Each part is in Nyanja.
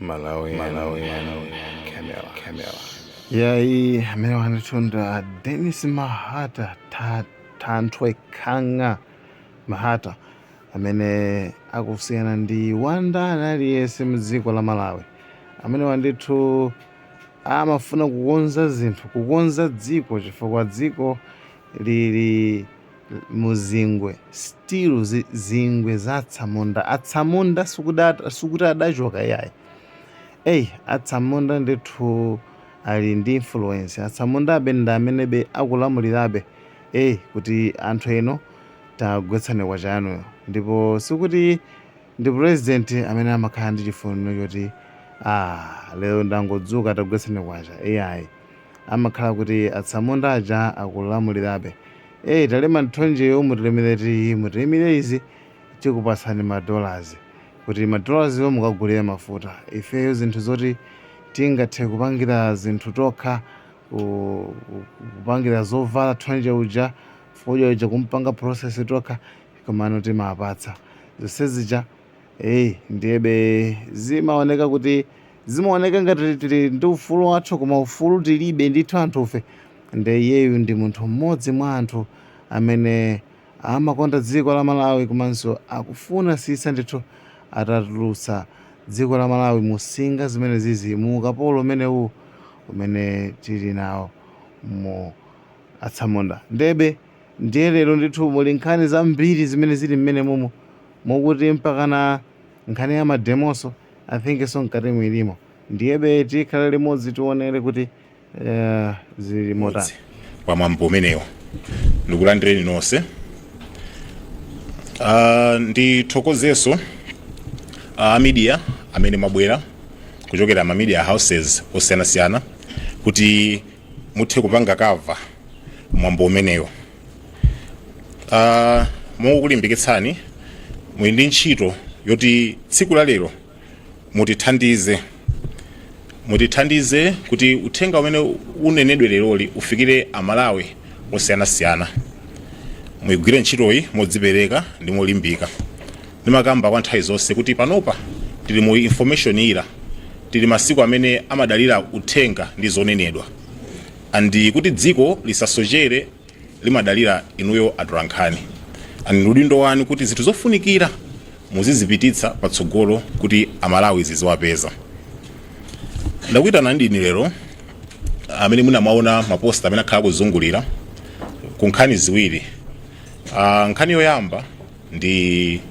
Malawi, Camera. Yai amene wanatunda Dennis Mahata Thanthwe Khanga Mahata amene akusiyana ndi wandani aliyense mdziko la Malawi amene wandithu amafuna kukonza zinthu, kukonza dziko chifukwa dziko lili muzingwe still zingwe atsamunda sukuti adachoka yayi. Atsamunda ndithu ali ndi influence, atsamunda abe ndi amenebe akulamulirabe kuti anthu eno tagwetsane kwa chanuyo, ndipo sikuti ndi president amene amakhala ndi chifuniro choti lero ndangodzuka tagwetsane kwacha AI amakhala kuti atsamunda aja akulamulirabe. Talema nthonjeyo mutilemere izi tikupasani $, kuti $, yo mukagulire mafuta. Ifeyo zinthu zoti tingathe kupangira zinthu tokha, kupangira zovala thonje uja fodya uja kumpanga process tokha komano timapatsa zonsezija. Ndiyebe zimaoneka ngati tili ndi ufulu wathu, koma ufulu tilibe ndithu anthufe. Iyeyu ndi munthu mmodzi mwa anthu amene amakonda dziko la Malawi komanso akufuna sisa ndithu atatulutsa dziko la Malawi musinga zimene zizi mu ukapolo umenewu umene tili nawo mu atsamunda. Ndiye lero ndithu muli nkhani zambiri zimene zili mmene mumo mokuti mpakana nkhani ya mademonso I think so mkati mwilimo. Ndiyebe tikhala limodzi tionere kuti zili motani pamwambo umenewo. Ndikulandireni nonse. Ndithokozenso media amene mwabwera kuchokera ma media houses osiyanasiyana kuti muthe kupanga cover mwambo umenewo. Mukulimbikitsani muli ndi ntchito yoti tsiku la lero mutithandize kuti uthenga umene unenedwe leroli ufikire amalawi osiyanasiyana. Muyigwire ntchitoyi modzipereka ndi molimbika. Ndimakamba kwa nthawi zonse kuti panopa tili mu information era, tili masiku amene amadalira uthenga ndi zonenedwa, andi kuti dziko lisasochere limadalira inuyo atolankhani. Ndi udindo wanu kuti zinthu zofunikira muzizipititsa patsogolo kuti amalawi ziziwapeza. Ndakuitana ndini lero amene munamaona maposta amene akhala kuzungulira ku nkhani ziwiri. Nkhani yoyamba ndi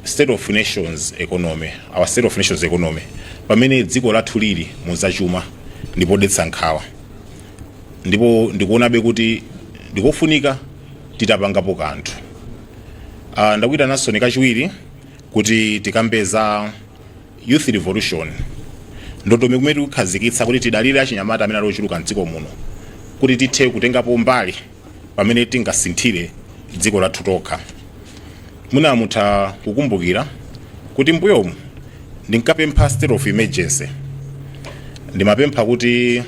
state of nations economy, our state of nations economy, pamene dziko lathu lili muzachuma ndipo detsa nkhawa, ndipo ndikuonabe kuti ndikofunika titapangapo kanthu. Ndakuita naso kachiwiri kuti tikambeza youth revolution, ndondomeko kumene tikukhazikitsa kuti tidalire achinyamata amene alochuluka mdziko muno kuti tithe kutengapo mbali pamene tingasinthire dziko lathu tokha. Munamutha kukumbukira kuti mbuyomu ndinkapempha state of emergency, ndimapempha kuti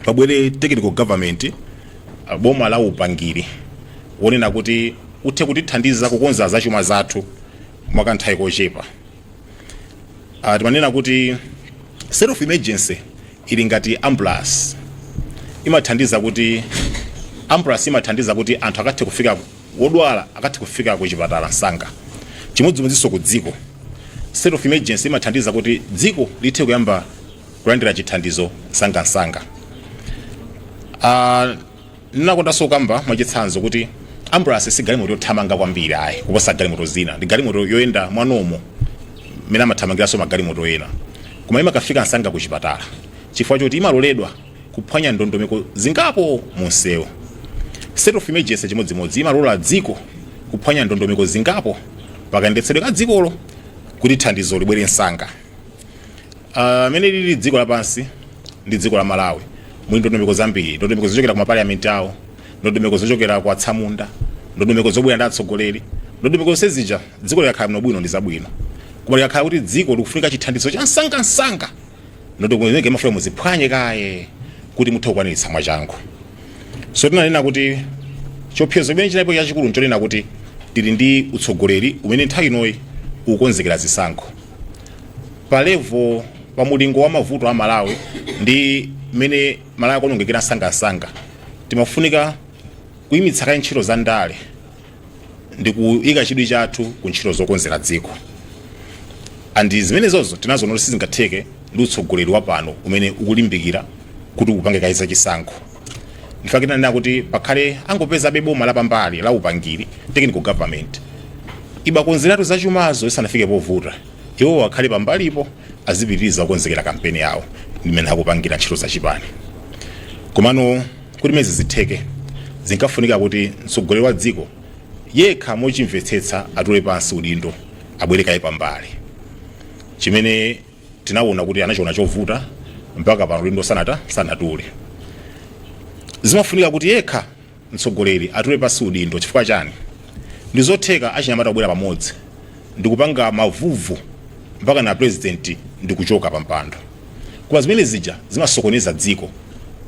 pabwere technical government, boma la upangiri wonena kuti uthe kutithandiza kukonza zachuma zathu mwakanthawi kochepa. Timanena kuti state of emergency ili ngati ambulance, imathandiza kuti anthu akathe kufika wodwala akathe kufika ku chipatala msanga. Chimodzimodzinso ku dziko, state of emergency imathandiza kuti dziko lithe kuyamba kulandira chithandizo msanga. Ndinakondanso kukamba mwachitsanzo kuti ambulance si galimoto yothamanga kwambiri ayi kuposa galimoto zina, ndi galimoto yoyenda mwanomo mmene amathamangiranso magalimoto ena, koma imakafika msanga ku chipatala chifukwa choti imaloledwa kuphwanya ndondomeko zingapo munsewu. State of emergency chimodzimodzi imalola dziko kuphwanya ndondomeko zingapo pakayendetsedwe ka dzikolo kuti thandizo libwere msanga. Mene lili dziko lapansi ndi dziko la Malawi muli ndondomeko zambiri, ndondomeko zochokera ku mapaliamenti awo, ndondomeko zochokera kwa atsamunda, ndondomeko zobwera ndi atsogoleri, ndondomeko zonsezija dziko likakhala bwino bwino ndi zabwino, koma likakhala kuti dziko likufunika chithandizo cha msanga, ndondomeko zimene imafuna muziphwanye kaye kuti muthe kukwaniritsa mwachangu. So tinanena kuti chiopsezo chimene chinapo chachikulu nchonena kuti tili ndi utsogoleri umene nthawi inoyi ukukonzekera zisankho. pa level pa mulingo wa mavuto a Malawi ndi mene Malawi akunongekera sangasanga timafunika kuyimitsa kaye ntchito za ndale ndi kuyika chidwi chathu ku ntchito zokonzera dziko. Andi zimenezozo tinazo noti sizingatheke ndi utsogoleri wa pano umene ukulimbikira kuti upange kaye zachisankho. Ndifakira nena kuti pakhale angopeza boma la pambali la upangiri technical government ibakonzeratu zachumazo isanafike povuta iwo wakhale pambalipo azipitiriza kukonzekera kampeni yawo imene akupangira ntchito zachipani. Komano kuti mezi zitheke zinkafunika kuti mtsogoleri wa dziko yekha mochimvetsetsa atule pansi udindo abwere kaye pambali, chimene tinaona kuti anachiona chovuta mpaka pa udindo sanatule. Zimafunika kuti yekha mtsogoleri atule pansi udindo chifukwa chani ndi zotheka achinyamata abwera pamodzi ndikupanga mavuvu mpaka na president ndikuchoka pa mpando. Kwa zimene zija zimasokoneza dziko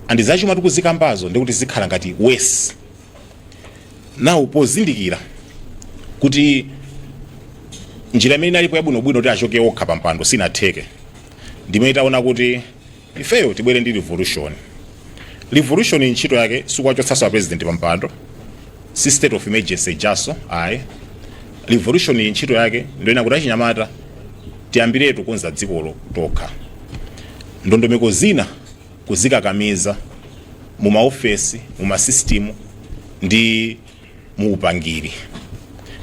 andi zachuma tikuzikambazo ndikuti zikhala ngati wesi. Nawo pozindikira kuti njira imene inalipo yabwinobwino kuti achoke okha pa mpando sinatheke, ndimene taona kuti ifeyo tibwere ndi revolution. Revolution ntchito yake sikuwachotsanso president pa mpando, si state of emergency jaso ayi. Revolution ntchito yake ndoina kuti achinyamata tiyambiretu konza dzikolo tokha. Ndondomeko zina kuzikakamiza mu maofesi mu masystem ndi mu upangiri.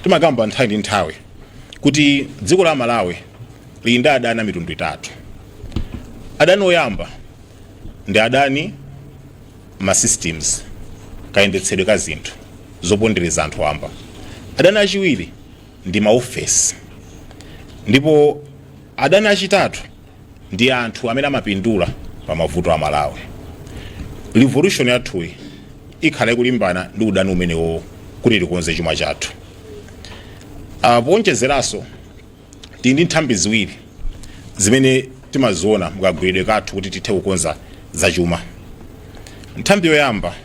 Timagamba nthawi ndi nthawi kuti dziko la Malawi lili ndi adani mitundu itatu. Adani oyamba ndi adani ma systems kayendetsedwe ka zinthu zopondereza anthu amba. Adani achiwiri ndi maofesi, ndipo adani achitatu ndi anthu amene amapindula pa mavuto a Malawi. Revolution yathuyi ikhala ikulimbana ndi udani umenewo kuti tikonze chuma chathu. Ponjezeraso tili ndi nthambi ziwiri zimene timaziona mukagwiridwe kathu kuti tithe kukonza zachuma. Nthambi yoyamba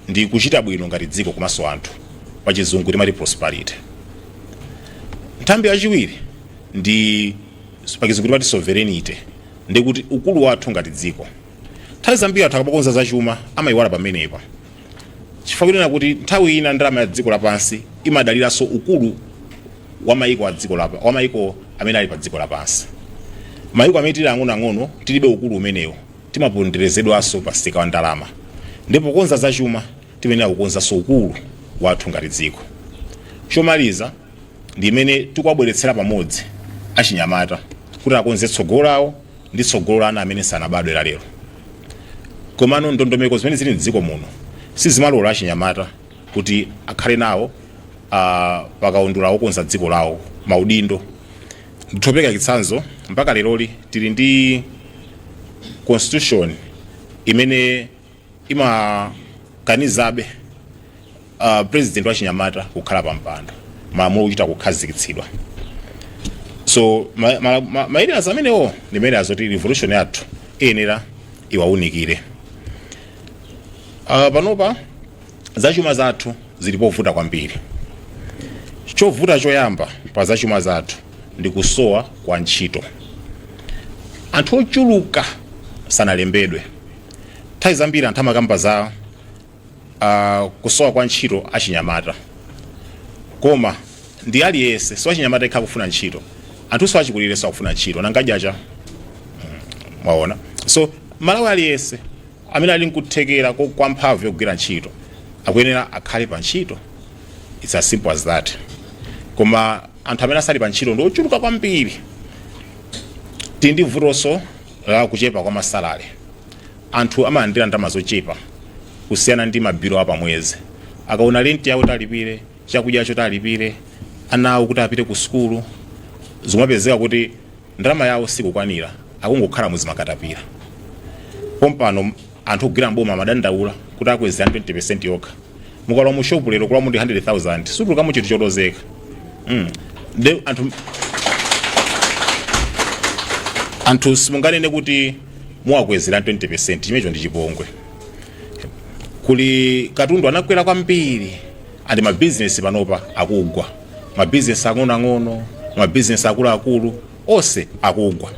ndi kuchita bwino ngati dziko komanso anthu, pa chizungu timati prosperity. Nthambi yachiwiri ndi pa chizungu timati sovereignty, ndi kuti ukulu wathu ngati dziko. Nthawi zambiri anthu akapakonza zachuma amayiwala pamenepa, chifukwa kunena kuti nthawi ina ndalama ya dziko lapansi imadaliranso ukulu wa mayiko a dziko lapansi, wa mayiko amene ali pa dziko lapansi. Mayiko amene tili ang'onoang'ono tilibe ukulu umenewo, timaponderezedwanso pa stika wa ndalama, ndipo konza zachuma timenera kukonzanso ukulu wathu ngati dziko. Chomaliza ndi imene tikuwabweretsera pamodzi achinyamata kuti akonze tsogolo lawo ndi tsogolo la ana amene sanabadwe lero. Komano ndondomeko zimene zili m'dziko muno sizimalola achinyamata kuti akhale nawo pakaundula okonza dziko lawo maudindo. Ndithopeka chitsanzo mpaka leroli tili ndi constitution imene imakanizabe president wa chinyamata kukhala pa mpando, malamulo kuchita kukhazikitsidwa. So mayenera amenewo ndi mayenera zoti revolution yathu iyenera iwaunikire. Panopa zachuma zathu zili povuta kwambiri. Chovuta choyamba pa zachuma zathu ndi kusowa kwa ntchito. Anthu ochuluka sanalembedwe. Nthawi zambiri anthu amakamba za kusowa kwa ntchito achinyamata, koma ndi aliyense so achinyamata ikha kufuna ntchito, anthu so achikulireso akufuna ntchito nangajacha mwaona. So Malawi aliyense amene ali nkuthekera kwa mphamvu yogwira ntchito akuyenera akhale pa ntchito. It's as simple as that. Koma anthu amene asali pa ntchito ndi ochuluka kwambiri. Tili ndi vutoso la kuchepa kwa masalale. Anthu amalandira ndalama zochepa kusiyana ndi mabiro apamwezi. Akaona renti yawo talipire, chakudya cho talipire, ana awo kuti apite ku sukulu, zimapezeka kuti ndalama yawo sikukwanira, akungokhala muzimakatapira. Pompano anthu ogwira mboma amadandaula kuti akweza 20% yokha. Mukalowa mu shop lero kula mu 100,000 sutuluka mu chinthu chotozeka. Anthu simunganene kuti muwakwezera 20%, chimecho ndi chipongwe. Kuli katundu anakwera kwambiri andi mabizinesi panopa akugwa. Mabizinesi ang'onoang'ono, mabizinesi akuluakulu onse akugwa.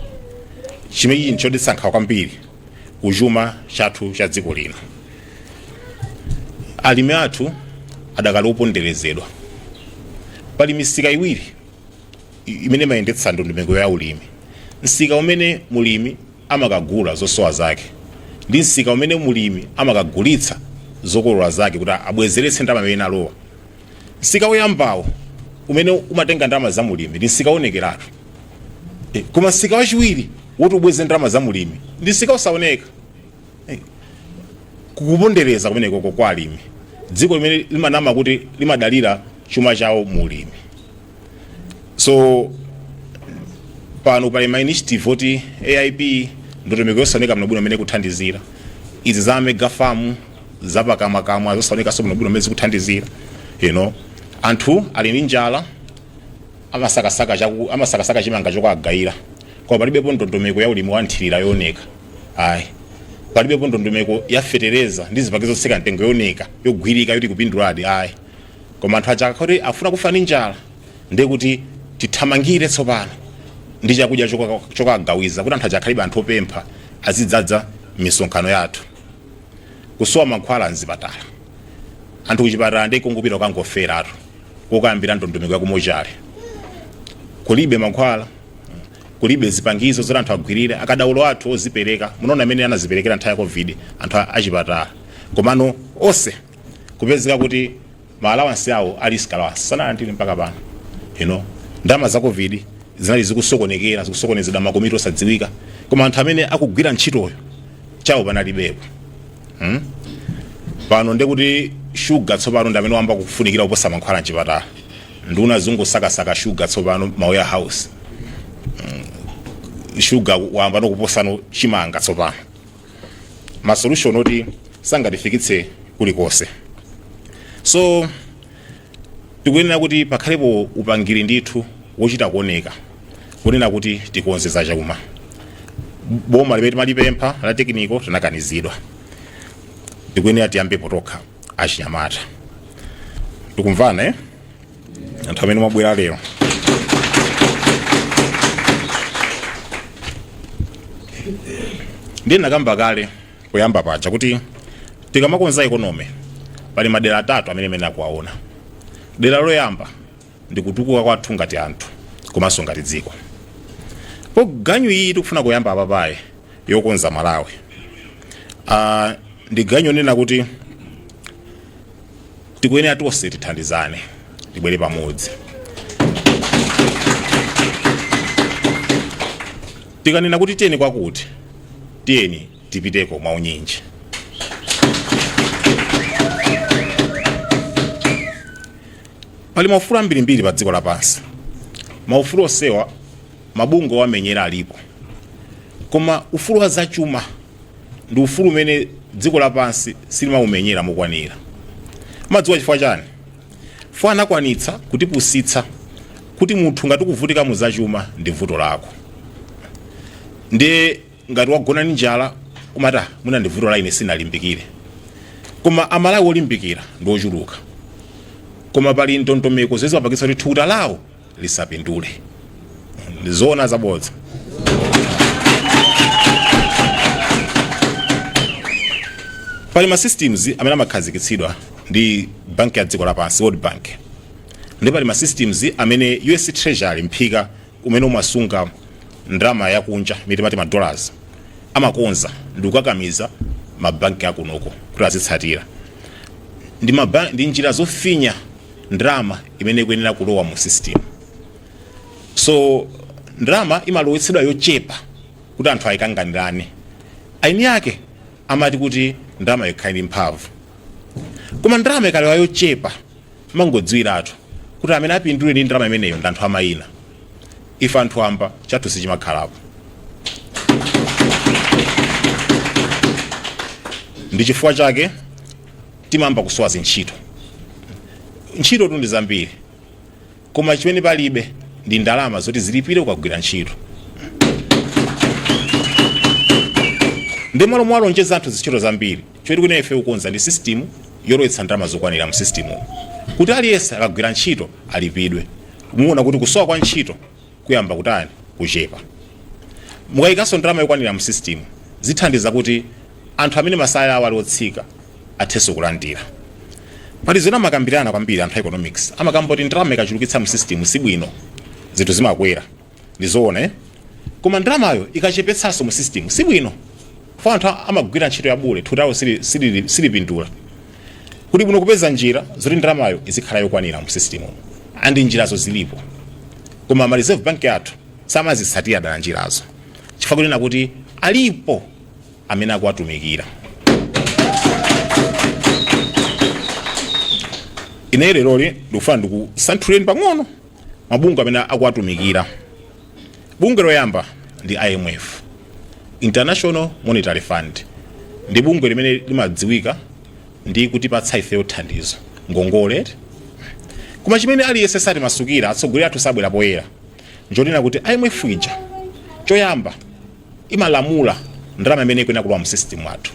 Chimenechi nchotisankha kwambiri kuchuma chathu cha dziko lino. Alimi athu adakali oponderezedwa. Pali misika iwiri imene mayendetsa ndondomeko ya ulimi. Msika umene mulimi amakagula zosowa zake ndi msika umene mulimi amakagulitsa zokolola zake kuti abwezeretse ndalama imene alowa. Msika woyambawo umene umatenga ndalama za mulimi ndi msika wonekeratu. Koma msika wachiwiri woti ubweze ndalama za mulimi ndi msika osaoneka. Kukupondereza kumeneko kwa alimi. Dziko limene limanama kuti limadalira chuma chawo mulimi. So pano pali ma initiative oti AIP ndondomeko yosaoneka bwino imene kuthandizira. Izi za mega farm zapakamwa zosaoneka so bwino imene zikuthandizira. Anthu ali ndi njala amasakasaka chimanga chokagayira. Kwa palibepo ndondomeko ya ulimi wa nthirira yooneka. Palibepo ndondomeko ya fetereza ndi zipangizo zoseka mtengo yooneka yogwirika yoti kupinduladi. Koma anthu aja kuti afuna kufa ndi njala ndiye kuti tithamangire tsopano ndi chakudya chokagawiza kuti anthu aja akhalibe anthu opempha azidzadza misonkhano yathu. Kusowa mankhwala mzipatala. Anthu kuchipatala ndi kungupita kangoferatu kokayambira ndondomeko yakumochale. Kulibe mankhwala, kulibe zipangizo zoti anthu agwirire. Akadaulo athu ozipereka munaona amene anaziperekera nthawi ya COVID anthu achipatala. Komano onse kupezeka kuti maalawansi awo ali scarce sanayandire mpaka pano. Ndalama za COVID zinali zikusokonezedwa makomiti osadziwika. Koma anthu amene akugwira ntchitoyo chawo panalibepo. Pano ndi kuti sugar tsopano ndi amene wamba kufunikira kuposa mankhwala mchipatala. Nduna zungosakasaka sugar tsopano ma warehouse. Sugar wamba nokuposa chimanga tsopano. Ma solution oti sangatifikitse kulikonse. So tikuyenera kuti pakhalepo upangiri ndithu wochita kuoneka kunena kuti tikonzeza chakuma. Boma limene malipempha la tekiniko tinakanizidwa. Tikuyenera tiyambepo tokha achinyamata. Tikumvana anthu amene mwabwera lero. Ndiye nakamba kale kuyamba paja kuti tikamakonza economy pali madera atatu amene akuwaona. Dera loyamba ndi kutukuka kwathu ngati anthu komanso ngati dziko. Ganyu iyi tikufuna kuyamba apapayi yokonza Malawi. Ndi ganyu nena kuti tikuyenera tonse tithandizane tibwere pamodzi. Tikanena kuti tiyeni kwakuti tiyeni tipiteko mwaunyinji. Pali maufulu ambirimbiri pa dziko lapansi. Maufulu osewa mabungo wamenyera alipo. Koma ufulu wa zachuma ndi ufulu umene dziko lapansi silimaumenyera mokwanira. Madziwa chifukwa chani? Funa anakwanitsa kutipusitsa kuti munthu ngati kuvutika mu zachuma ndi vuto lako. Ndi ngati wagona ndi njala umata muna ndi vuto la ine sinalimbikire. Koma Amalawi olimbikira ndi ochuluka. Koma pali ndondomeko zizapangitsa kuti thukuta lawo lisapindule. Zona zabodza. Pali ma systems amene amakhazikitsidwa ndi banki ya dziko lapansi World Bank. Ndi pali ma systems amene US Treasury mphika umene umasunga ndalama yakunja mitimati ma dollars amakonza ndi kukakamiza mabanki akunoko kuti azitsatira. Ndi njira zofinya ndalama imene ikuyenera kulowa mu system. So ndalama imalowetsedwa yochepa kuti anthu ayikanganirane. Aini yake amati kuti ndalama ikhale ndi mphamvu. Koma ndalama ikalewa yochepa mangodziwiratu kuti amene apindule ndi ndalama imeneyo ndi anthu amayina. Ife anthu amba chathu sichimakhalapo. Ndi chifukwa chake timamba kusowa zintchito. Ntchito ndi zambiri. Koma chimene palibe ndi ndalama zoti zilipire ukagwira ntchito. Ndi malo mwalonjeza anthu zintchito zambiri. Choti kuti ife ukonza ndi system yolowetsa ndalama zokwanira mu system. Kuti aliyense akagwira ntchito alipidwe. Muona kuti kusowa kwa ntchito kuyamba kutani kuchepa. Mukayikaso ndalama yokwanira mu system zithandiza kuti anthu amene masaya awo ali otsika athenso kulandira. Pali zina makambirana kwambiri anthu economics amakamba kuti ndalama ikachulukitsa mu system sibwino zinthu zimakwera ndizoona koma ndalamayo ikachepetsanso mu system sibwino fa anthu amagwira ntchito ya bule thutawo silipindula kuti bwino kupeza njira zoti ndalamayo izikhala yokwanira mu system andi njirazo zilipo koma ma reserve bank yathu samazitsatira dala njirazo chifukwa kunena kuti alipo amene akuwatumikira. Ine lero ndikufuna ndikusanthuleni pang'ono mabungwe amene akuwatumikira. Bungwe loyamba ndi IMF, International Monetary Fund, ndi bungwe limene limadziwika ndi kutipatsa ife thandizo ngongole. Koma chimene aliyense sati masukira atsogoleri athu sabwera poyera njonena kuti IMF ija choyamba imalamula ndalama imene ikuyenera kulowa mu system athu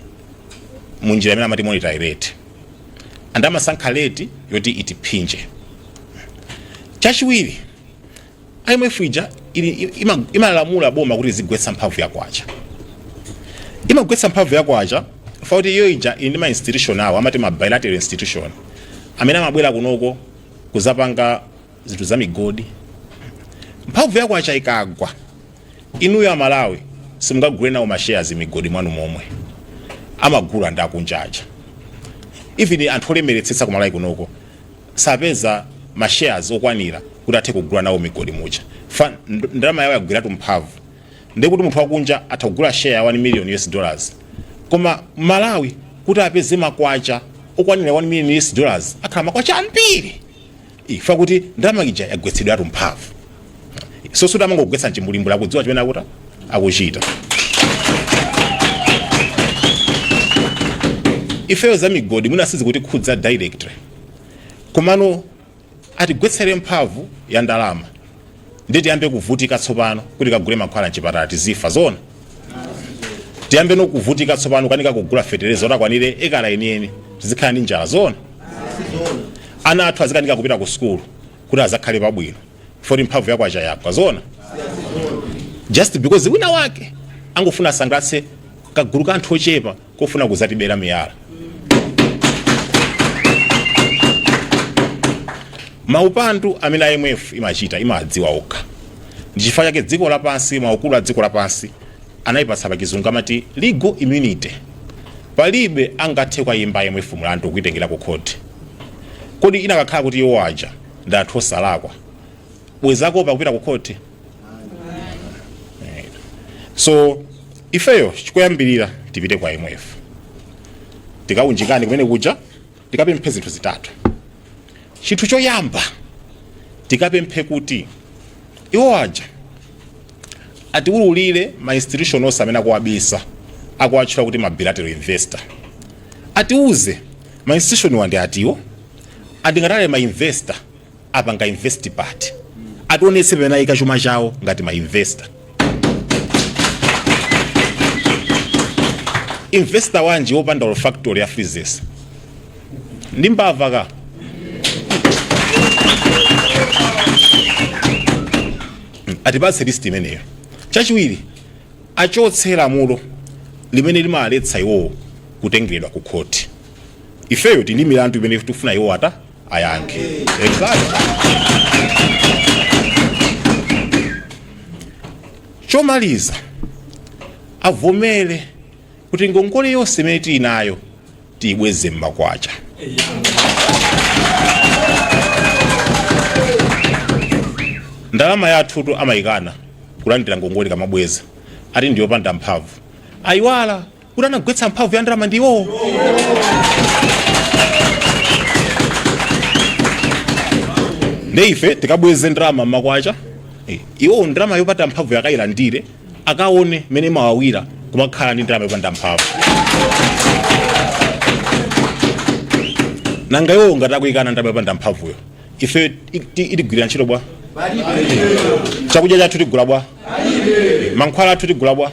munjira imene amati monetary rate andamasankha leti yoti itiphinje. Chachiwiri IMF ija imalamula boma kuti zigwetsa mphamvu yakwacha. Imagwetsa mphamvu yakwacha fauti iyo ija ili ma institution awo amati ma bilateral institution amene amabwera kunoko kuzapanga zinthu za migodi. Mphamvu yakwacha ikagwa inuyo amalawi simungagule nawo ma shares migodi mwanu momwe amagula ndakunjaja. Even anthu olemeretsetsa kumalawi kunoko sapeza ma shares okwanira kuti athe kugula nawo migodi muja ndalama yawo yagwiratu mphamvu ndekuti munthu wakunja atakugula share ya $1 million koma malawi kuti apeze makwacha okwanira $1 million akhala makwacha ambiri ifa kuti ndalama ija yagwetsedwatu mphamvu so suda mangogwetsa mchimbulimbula akudziwa chimene akuchita. Ifeyo za migodi mwina sizi kuti khudza directly komano atigwetsere mphamvu ya ndalama nditi yambe kuvutika tsopano kuti kagule mankhwala mchipatala tizifa zona tiyambe nokuvutika tsopano kanika kugula fertilizer otakwanire ekala enieni tizikhala ndi njala zona ana athu azikanika kupita ku school kuti azakhale pabwino foti mphamvu yakwacha yagwa zona just because wina wake angofuna sangatse kagulu ka anthu ochepa kofuna kuzatibera miyala. Maupandu amene IMF imachita imadziwa okha ndichifukwa chake dziko lapansi maukulu a dziko lapansi anayipatsa pachizungu amati legal immunity. Palibe angathe kwayimba IMF mlandu kuitengera ku court kodi inakakhala kuti iwo aja ndi anthu osalakwa bwezako pakupita ku court. So ifeyo chikoyambirira tipite kwa IMF tikaunjikani kumene kuja tikapemphe zinthu zitatu. Chinthu choyamba tikapemphe kuti iwo aja atiululire ma institution onse amene akuwabisa akuwatchula kuti ma bilateral investor atiuze ma institution wandi atiwo atingatale ma investor apanga invest part ationetse pena ika chuma chawo ngati ma investor. Investor wanji wopanda factory ya freezers ndimbava ka atipatse list imeneyo. Chachiwiri achotse lamulo limene limaletsa iwo kutengeredwa ku court. Ifeyo tili milandu imene tufuna iwo ata ayankhe. Exactly. Chomaliza avomere kuti ngongole yonse imene tili nayo tiyibweze m'makwacha. Ndalama yathu amayikana kulandira ngongole kamabweza ati ndiyopanda mphamvu ayiwala kuti anagwetsa mphamvu ya ndalama ndiwo. Ndeife tikabweze ndalama m'makwacha iwo ndalama yopanda mphamvu yakayilandire akaone mene mawawira kumakhala ndi ndalama yopanda mphamvu. Nanga iwo ngati akuyikana ndalama yopanda mphamvuyo ife itigwirira ntchito bwa chakudya chathu tigula bwa mankhwala athu tigula bwa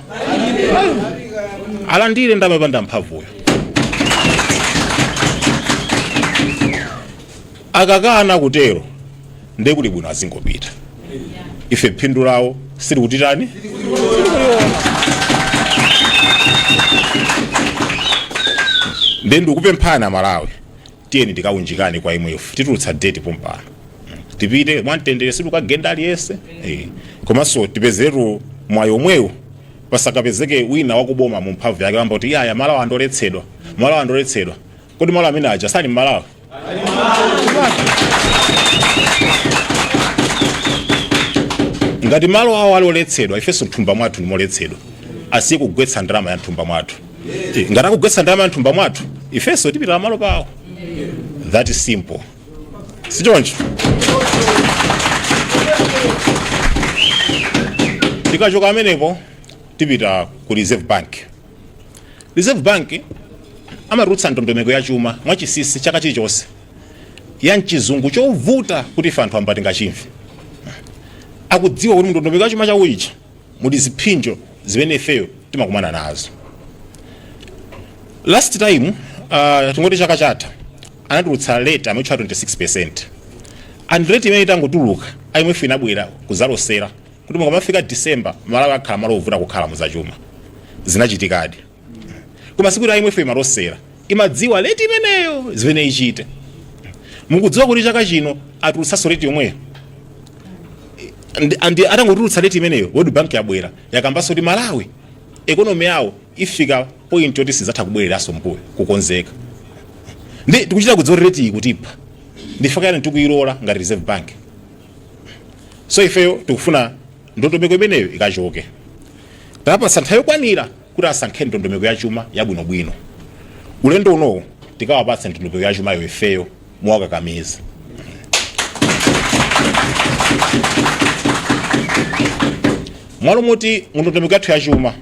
alandire ndalama yopanda mphamvuyo. Akakana kutero ndekuti bwino azingopita ife phindu lawo siri kutirani ndikupemphana Malawi tiyeni tikaunjikane kwa IMF titulutsa date pompano tipite mwamtendere siri kugenda aliyese komanso tipezeru mwayo omwewo pasakapezeke wina wakuboma mu mphamvu yake wamba kuti yaya Malawi andoletsedwa kodi Malawi amene aja sali Malawi ngati malo awo aloletsedwa ifenso mthumba mwathu ndimoletsedwa asiye kugwetsa ndalama ya mthumba mwathu ngati akugwetsa ndalama ya mthumba mwathu ifenso tipita malo pawo. That is simple. Sichoncho tikachoka amenepo tipita ku Reserve Bank amarutsa ndondomeko ya chuma mwachisisi chaka chilichonse ya mchizungu chovuta kuti ife anthu ambati ngachimve akudziwa kuti ndondomeko ya chuma chawo ichi muli ziphinjo zimene ifeyo timakumana nazo. Last time tingoti chaka chatha anatulutsa rate ametcha 26% and rate imene itangotuluka IMF inabwera kuzalosera kuti mukamafika December Malawi akhala malo ovuta kukhala muzachuma zinachitikadi koma sikuti IMF imalosera imadziwa rate imeneyo zimene ichite mukudziwa kuti chaka chino atulutsa rate yomweyo andi atangotulutsa rate imeneyo World Bank yabwera yakambanso kuti Malawi economy yawo ifika point yoti sizatha kubwereraso mbuyo kukonzeka ndi tikuchita kudziwa rate ikutipha ndifakana tikuyilola ngati Reserve Bank. So ifeyo tikufuna ndondomeko imeneyo ikachoke tapatsa nthawi yokwanira kuti asankhe ndondomeko ya chuma yabwinobwino ulendo unowo tikawapatsa ndondomeko ya chumayo ifeyo mwakakamiza. Mwalo moti ndondomeko yathu ya chuma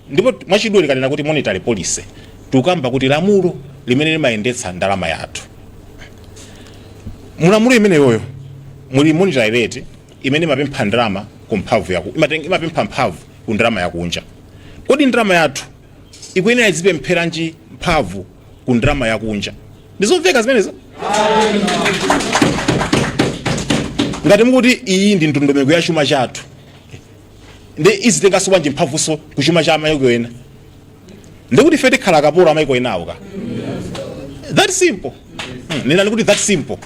ndipo mwachidule likanena kuti monetary policy tukamba kuti lamulo limene limayendetsa ndalama yathu. Mulamulo imeneyoyo muli monetary rate imene imapempha ndalama ku mphamvu yako imapempha mphamvu ku ndalama yakunja. Kodi ndalama yathu ikuyenera izipemphera nji mphamvu ku ndalama yakunja ndizomveka zimenezo? Ngati mukuti iyi ndi ndondomeko ya chuma chathu ndi izitenganso bwanji mphamvuso ku chuma cha mayiko ena ndikuti ife tikhala akapolo amayiko enawo ka. That simple. Nena ndikuti that simple.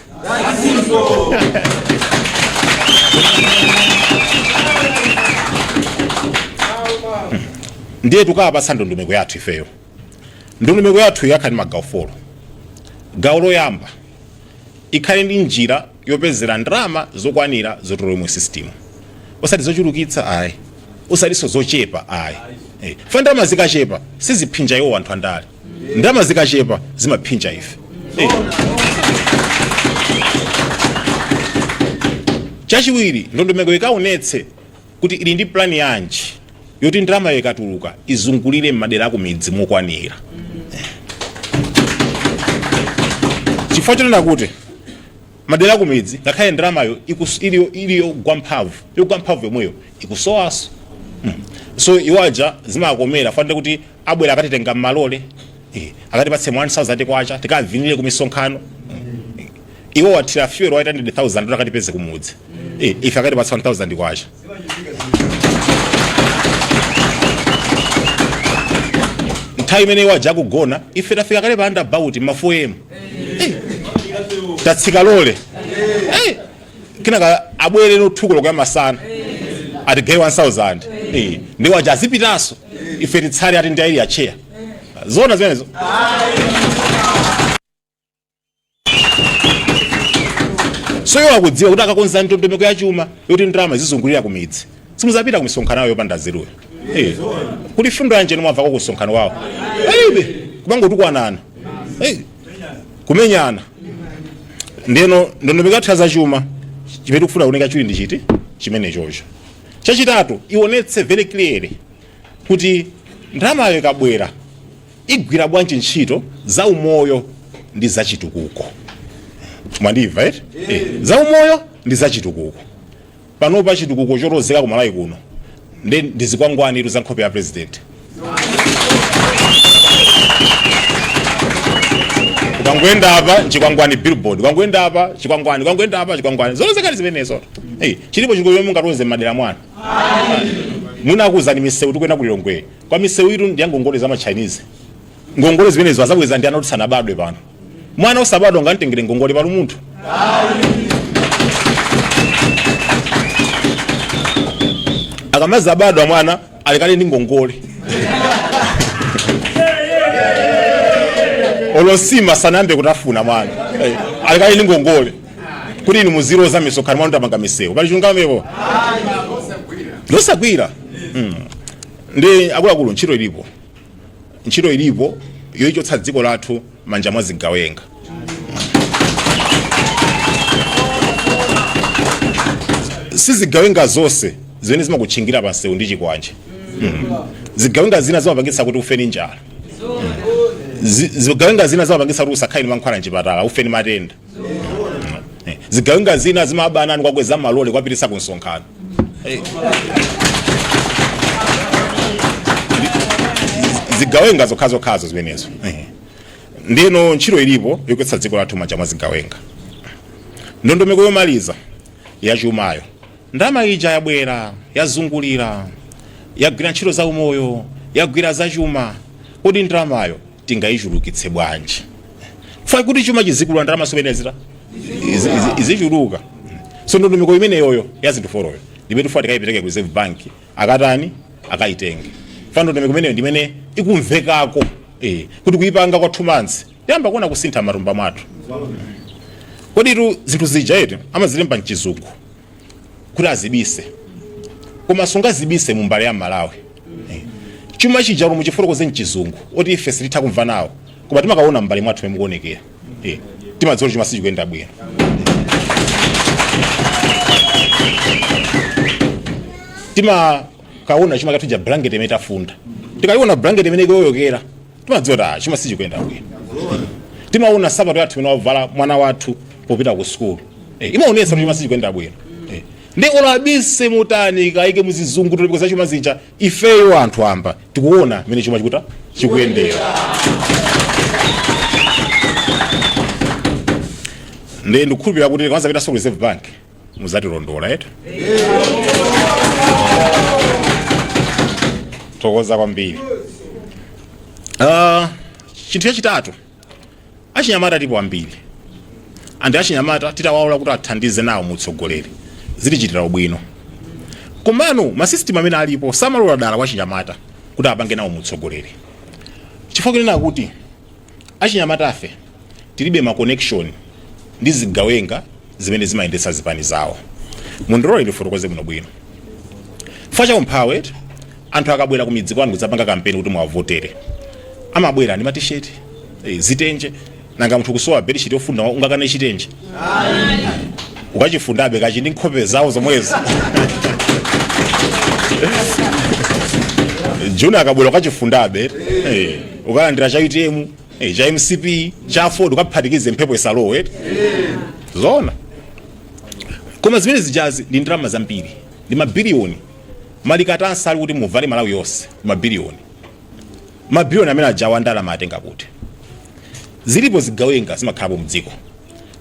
Ndiye tukapatsa ndondomeko yathu ifeyo. Ndondomeko yathu yakhali magawo 4. Gawo loyamba ikhale ndi njira yopezera ndalama zokwanira zotolowa mu system. Osati zochulukitsa ayi. Osaliso zochepa ayi. Fa ndalama zikachepa siziphinja iwo anthu andale. Ndalama zikachepa zimaphinja ife. Chachiwiri ndondomeko ikaonetse kuti ili ndi plan yanji yoti ndalama ikatuluka izungulire m'madera akumidzi mokwanira. Chifukwa chonena kuti madera akumidzi ngakhale ndalamayo iliyo gwamphamvu yomweyo ikusowaso. So iwaja zimakomera fanire kuti abwera akatitenga malole akatipatse 1000 kwacha tikavinire ku misonkhano iwo watira fuel wa 800,000 ndo akatipeze kumudzi ife akatipatsa 1000 kwacha. Nthawi imene iwaja kugona ife tafika kale pa about mafuemu tatsika lole kinaka abwere nothukulo kwa masana atigawe 1000 ndi waja azipitaso ife titsale ati ndi ya chair zona zimenezo. So iwo akudziwa kuti akakonza ndondomeko ya chuma yoti ndalama zizungulira kumidzi simuzapita ku misonkhano yawo yopanda zeruyo. Kuti fundo yanje nomwamva kwa kusonkhano wawo alibe kubango tukwanana kumenyana. Ndeno ndondomeko yathu za chuma chimene tikufuna kuoneka chuli ndi chiti chimene chocho. Chachitatu ionetse very clearly kuti ndalamayo ikabwera igwira bwanji ntchito za umoyo ndi za chitukuko. Mwandiva za umoyo ndi za chitukuko. Panopa chitukuko chotozeka ku Malawi kuno ndi zikwangwani za nkhope ya president. Ukangwenda apa chikwangwani billboard, ukangwenda apa chikwangwani, ukangwenda apa chikwangwani. Zolozeka zimenezo. chilipo chingoli mungatoze madera mwana munakuzani misewu tikuyenda kulilongwe kwa misewu itu ndi ngongole za Chinese ngongole zimenezo azabweza ndi anoti sanabadwe pano mwana osabadwa ngamtengere ngongole palo munthu akamaza abadwa mwana alikali ndi ngongole olosima sanambe kutafuna mwana alikali ndi ngongole kuti ni muziro za misokani mwana tapanga misewu pali chungamepo losagwira ndi akuluakulu ntchito ilipo yoichotsa dziko lathu manja mwa zigawenga sizigawenga zonse zimene zimakutchingira pa msewu ndi chikwanje zigawenga zina zimapangitsa kuti ufeni njala zigawenga zina zimapangitsa kuti usakhale ndi mankhwala mchipatala ufeni matenda zigawenga zina zimabanani kwakweza malole kwapitisa ku msonkhano zigawenga zokhazokhazo zimenezo ndino ntchito ilipo yokwetsa dziko lathu manja mwa zigawenga ndondomeko yomaliza yachumayo ndama ija yabwera yazungulira yagwira ntchito za umoyo yagwira za chuma kodi ndalamayo tingayichulukitse bwanji fa kuti chuma chizikulu ndalama sobenezira izichuluka so ndondomeko imeneyoyo yazinduforoyo ndibetu fuati kayipereke ku reserve bank akatani akayitenge fa ndondomeko imeneyo ndimene ikumvekako kuti kuyipanga kwa 2 months yamba kuona kusintha marumba mwathu kodi tu zinthu zija eti amazilemba mchizungu kuti azibise koma sungazibise mu mbale ya Malawi chuma chijalo muchiforokoze mchizungu oti ife silitha kumva nawo koma timakaona mbale mwathu memukuonekera timadziwa chuma sichikuyenda bwino kaona chuma kathuja blanket imene tafunda tikaliona blanket imene ikoyokera timadziwa ta chuma sichikuyenda bwino timaona sapato yathu imene wavala mwana wathu popita ku school imaonesa kuti chuma sichikuyenda bwino ndi olabise mutani kaike muzizungu tulipo za chuma zija ifeyo anthu amba tikuona mene chuma chikuta chikuyendera ndi ndikukhulupirira kuti kwanza pita Reserve Bank muzatilondola etu tokoza kwambiri chinthu chachitatu achinyamata tipo ambiri andi achinyamata titawaola kuti athandize nawo mutsogoleri zilichitira ubwino komano masystem amene alipo samalola dala kwa chinyamata kuti apange nawo mutsogoleri chifukwa kunena kuti achinyamata afe tilibe ma connection ndi zigawenga zimene zimayendetsa zipani zawo mundilole ndifotokoze bwino facha umphawe anthu akabwera ku midzi kwanu kudzapanga kampeni kuti mwavotere amabwera ndi matisheti zitenje nanga munthu kusowa bedishiti yofunda ungakane chitenje ukachifundabe kachi ndi nkhope zawo zomwezi juna akabwera ukachifundabe ukalandira cha ATM cha MCP cha Ford ukaphatikize mphepo isalowe zona koma zimene zijazi ndi ndalama zambiri ndi mabiliyoni malikatansa ali kuti muvale Malawi yonse mabiliyoni amene ajawa ndalama atenga kuti zilipo zigawenga zimakhala mdziko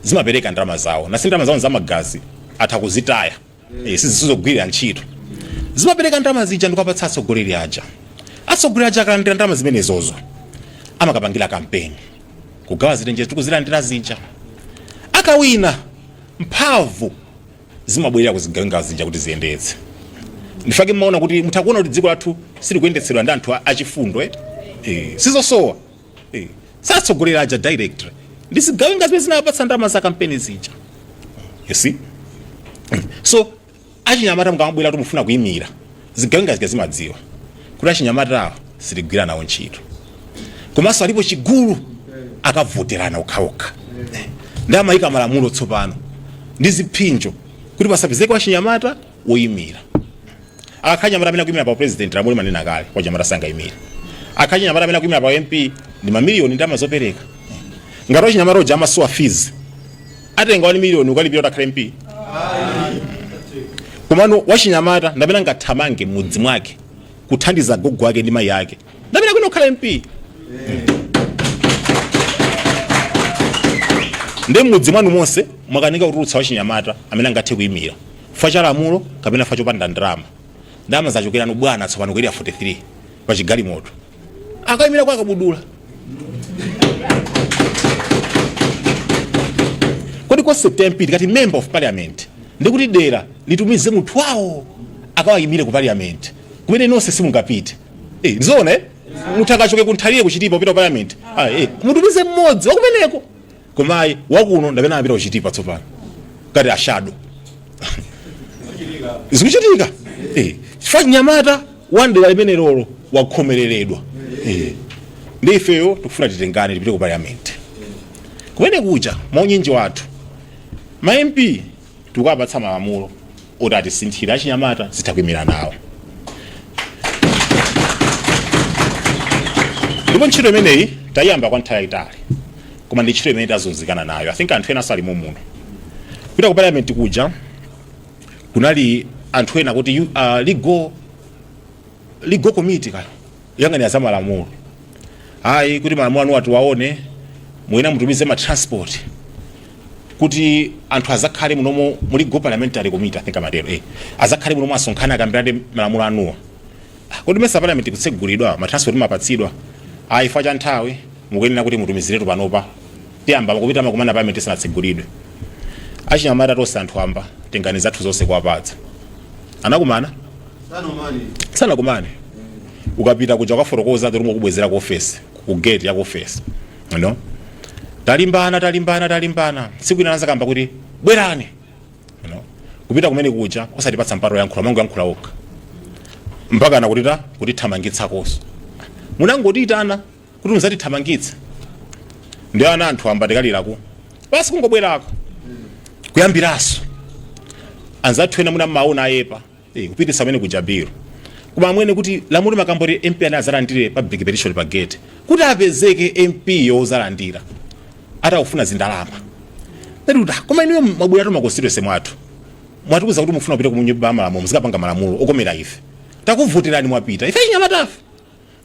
zimapereka ndalama zawo na ndalama zawo zamagazi atakuzitaya sizizogwirira ntchito zimapereka ndalama zija ndikupatsa atsogoleri aja akalandira ndalama zimenezozo amakapangira kampeni kugawa zitenje tikuzilandira zija akawina mphamvu zimabwerera kuzigawenga zija kuti ziyendetse ndifake mmaona kuti mutakuona kuti dziko lathu silikuyendetsedwa ndi anthu achifundo sizosowa satsogolera aja directly ndisigawenga zimene zinapatsa ndalama za kampeni zija you see so achinyamata mukamabwera kuti mufuna kuyimira zigawenga zija zimadziwa kuti achinyamata siligwira nawo ntchito komanso alipo chigulu akavoterana okhaokha ndi amayika malamulo tsopano ndi ziphinjo kuti pasapezeke achinyamata woyimira akachinyamata amene akuyimira pa president lamulo manena kale kwa chinyamata sangayimira akachinyamata amene akuyimira pa MP ndi mamiliyoni ndalama zopereka ngati achinyamata oja amasowa fees atenga 1 million ukalipira utakhala MP komano wachinyamata ndamene angathamange mudzi mwake kuthandiza gogo wake ndi mayi yake ndamene akuno khala MP ndi mudzi mwanu monse mwakanika kutulutsa wachinyamata amene angathe kuyimira fa cha lamulo kapena fa chopanda ndalama zachokera bwana tsopano kweli 43 pa chigalimoto akayimira kwa kabudula kodi concept MP kati member of parliament ndikuti dera litumize munthu wawo akawayimire ku parliament kumene nonse simungapite ndizoona mutakachoke kunthalire kuchitipa upita parliament mutumize mmodzi wakumeneko komayi wakuno ndapena apita kuchitipa tsopano kati ashado zikuchitika chifukwa Chinyamata wandera limene lolo wakhomereredwa ndi ifeyo tikufuna titengane tipite ku parliament kumene kuja maunyinji wathu ma MP tikapatsa malamulo oti atisinthire achinyamata zitakwimira nawo ndipo ntchito imeneyi tayamba kwa nthawi yayitali koma ndi ntchito imene tazunzikana nayo. I think anthu ena salimo muno kupita ku parliament kuja kunali anthu ena kuti legal committee kaya yang'anira za malamulo kuti malamulo anu atiwaone mwina mutumize ma transport kuti anthu azakhale munomo muli go parliamentary committee I think amatero azakhale munomo asonkhana akambirane malamulo anuwa kodi mesa parliament kutsegulidwa ma transport mapatsidwa ifa cha nthawi mukuyenera kuti mutumiziretu panopa tiyamba kupita makumana parliament sanatsegulidwe achinyamata tonse anthu amba tengani zathu zonse kuwapatsa anakumana sanakumane ukapita kuja kwafotokoza kuti mukubwezera ku office ku gate ya ku office talimbana siku inaanza kamba kuti bwerani kupita kumene kuja osatipatsa mparo yankhula mangu yankhula okha mpaka nakutita kuti thamangitsakoso munangotitana kuti muzatithamangitsa ndi ana anthu amba tikalirako basi kungobwerako kuyambiraso anzathu ena muna maona ayepa kupitisa amene kuja biro koma amwene kuti lamulo makamboti MP ana azalandire public petition pa gate kuti apezeke MP yozalandira atawufuna zindalama neruda koma iniyo mabwera to makonstituency mwathu mwatukuza kuti mufuna kupita kumunyumba malamulo muzikapanga malamulo okomera ife takuvoterani mwapita ife Chinyamatafe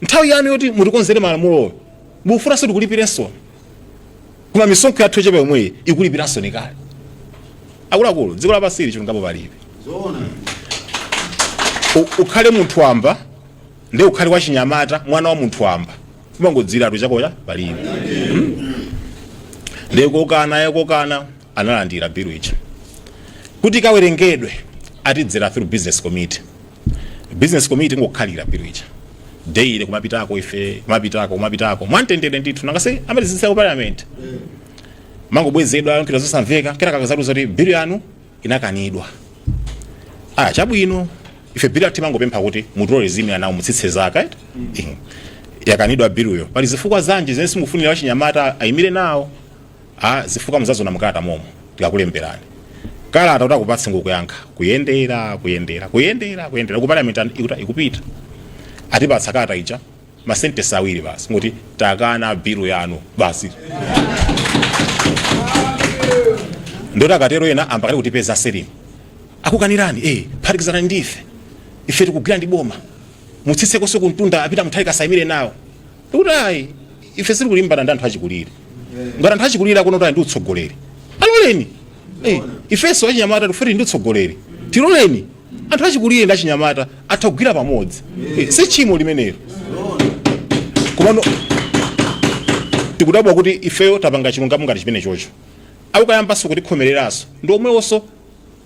nthawi yanu yoti mutikonzere malamulo mufuna soti kulipirenso koma misonkho yathu chepa yomwe ikulipiranso nikale akuluakulu dziko lapasili chilungapo palibe zoona ukhale munthu wamba ndi ukhale wa Chinyamata mwana wa munthu wamba kumangodzira atu chakoya palibe ndekokana analandira biro ichi kuti kawerengedwe atidzera through business committee ngokhalira biro ichi daily kumapitako ife kumapitako mwantendere ndithu nangase amalizisa ku parliament mangobwezedwa nkira zosamveka kera kakazatu zoti biro yanu inakanidwa chabwino ife biro timangopempha kuti mutole zimwe anawo mutsitse zaka yakanidwa biroyo pali zifukwa zanji zene simufunira wa Chinyamata ayimire nawo zifukwa muzazona mukata momo tikakulemberani kala atauta kupatsa ngokuyankha kuyendera ku parliament ikupita atipatsa kata ija masentence awiri basi ngoti takana biro yanu basi ndota katero ena ambakali kutipeza serimu akukanirani phatikizana ndife ife tikugwira ndi boma mutsitseko so kuntunda apita mthali kasaimire nawo kuti ife siri kulimbana ndi anthu achikulire ngati anthu achikulire kuno ndi utsogoleri aloleni ifeso achinyamata tifeti ndi utsogoleri tiloleni anthu achikulire ndi achinyamata athagwira pamodzi si chimo limenelo komano tikudabwa kuti ifeyo tapanga chilungamo ngati chimene chocho akukayambaso kuti khomereraso ndi omwewonso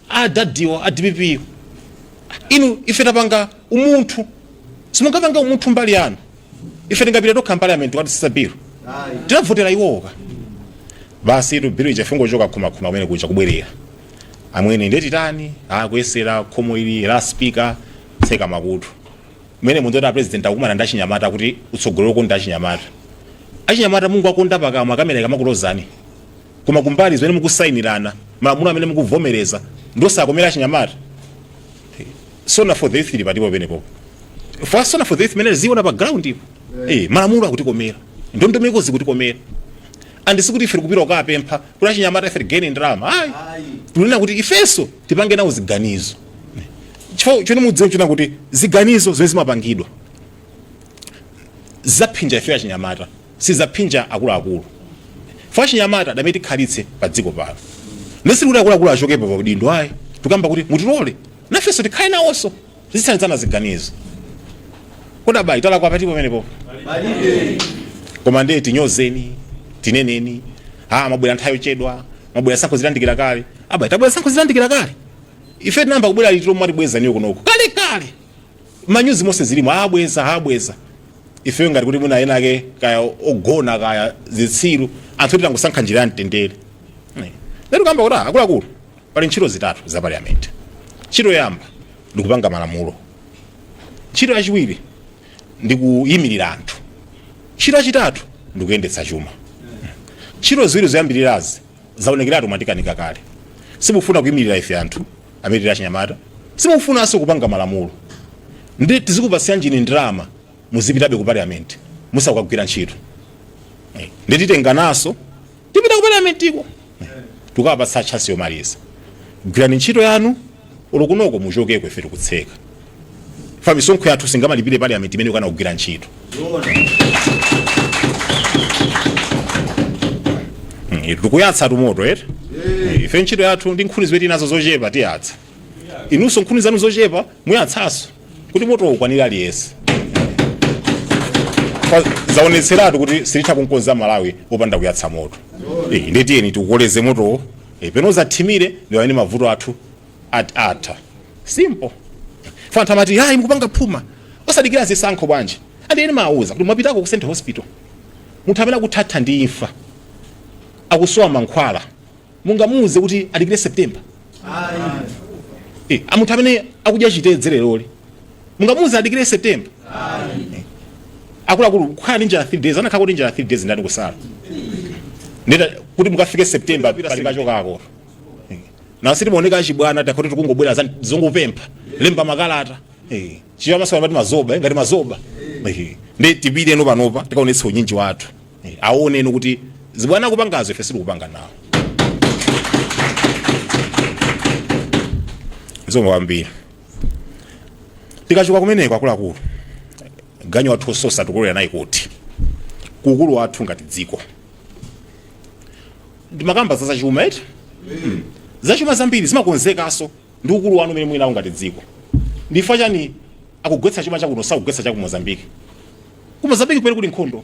adadiwo adpp inu ife tapanga umunthu simungapanga umunthu mbali yanu ife tingapita tokha parliament wati sisabiro tinavotera iwoka basi tu biro ichafungo choka khuma amene kuja kubwerera amwene ndetitani kuyesera khomo ili la speaker tseka makutu mene munzota president akumana ndi achinyamata kuti utsogolero ko ndi achinyamata mungu akonda pakamwa kamera kamakulozani koma kumbali zimene mukusayinirana malamulo amene mukuvomereza ndosakomera achinyamata sona for the youth patipo penepo for sona for the youth mene ziona pa ground ipo malamulo akutikomera ndomeko zikutikomera andisikuti ife kupira ukapempha kuti achinyamata ife gene ndrama tulina kuti ifeso tipange nawo ziganizo chone mudziwe chona kuti ziganizo zimene zimapangidwa zaphinja ife achinyamata sizaphinja akuluakulu fa achinyamata damene tikhalitse pa dziko pano nesikuti akuluakulu achokepo pa udindo tukamba kuti mutilole nafenso tikhale nawonso zitsanzana ziganizo koda bai tala kwa patipo pamenepo koma ndiye tinyozeni tineneni mabwera nthawi yochedwa mabwera sankho zilandikira kale abai tabwera sankho zilandikira kale ife tinamba kubwera litiro mwatibweza niyo kunoko kale manyuzi monse zilimo abweza ife ngati kuti muna enake kaya ogona kaya zitsiru anthu titangosankha njira ya mtendere lero kamba kuti akuluakulu pali ntchito zitatu za parliament. Ntchito yoyamba ndikupanga malamulo, ntchito yachiwiri ndikuyimirira anthu, ntchito yachitatu ndikuyendetsa chuma. Ntchito ziwiri zoyambirirazi zaonekeratu mwatikanika kale. Simufuna kuyimirira ife anthu amirira achinyamata, simufunanso kupanga malamulo. Ndi tizikupasira njini ndrama muzipitabe ku parliament musakugwira ntchito. Ndi titenganaso tipita ku parliament iko tukapasa chance yomaliza. Gwirani ntchito yanu olokunoko muchokeko ife tikutseka. Fa misonkho yathu singamalipire parliament imene ukana kugwira ntchito. Tikuyatsa tumoto ife ntchito yathu ndi nkhuni ziweti nazo zochepa tiyatsa. Inunso nkhuni zanu zochepa muyatsaso kuti moto ukwanira aliyense. Zaonetseratu kuti silitha kunkonza Malawi opanda kuyatsa moto. Ndetiyeni tikukoleze moto peno zathimire ndi wani mavuto athu atha. Simple. Fanta mati hayi mukupanga phuma osadikira zisankho bwanji. Andiyeni mauza kuti mwapitako ku Central Hospital munthu amene akuthatha ndi imfa akusowa mankhwala mungamuze kuti adikire September. Munthu amene akudya chitedzere loli mungamuze adikire September. Akuluakulu kukhala ninja 3 days anakhala kuti ninja 3 days ndani kusala ndeta kuti mukafike September pali kachoka akolo na siti muoneka achibwana takuti tikungobwera zongopempha lemba makalata chiya masawa mati mazoba ngati mazoba ndi tibide eno panopa tikaonetsa unyinji wathu aone eno kuti zibwana kupangazo ife sili kupanga nawo zongo kwambiri tikachoka kumeneko akuluakulu ganyo wathu ososa tukulera nayi kuti kukulu wathu ngati dziko ndimakamba za chuma za chuma zambiri zimakonzekaso ndi ukulu wanu umene mwinawo ngati dziko. Ndifa chani akugwetsa chuma chakuno sakugwetsa chaku Mozambique. Ku Mozambique pali kuli nkhondo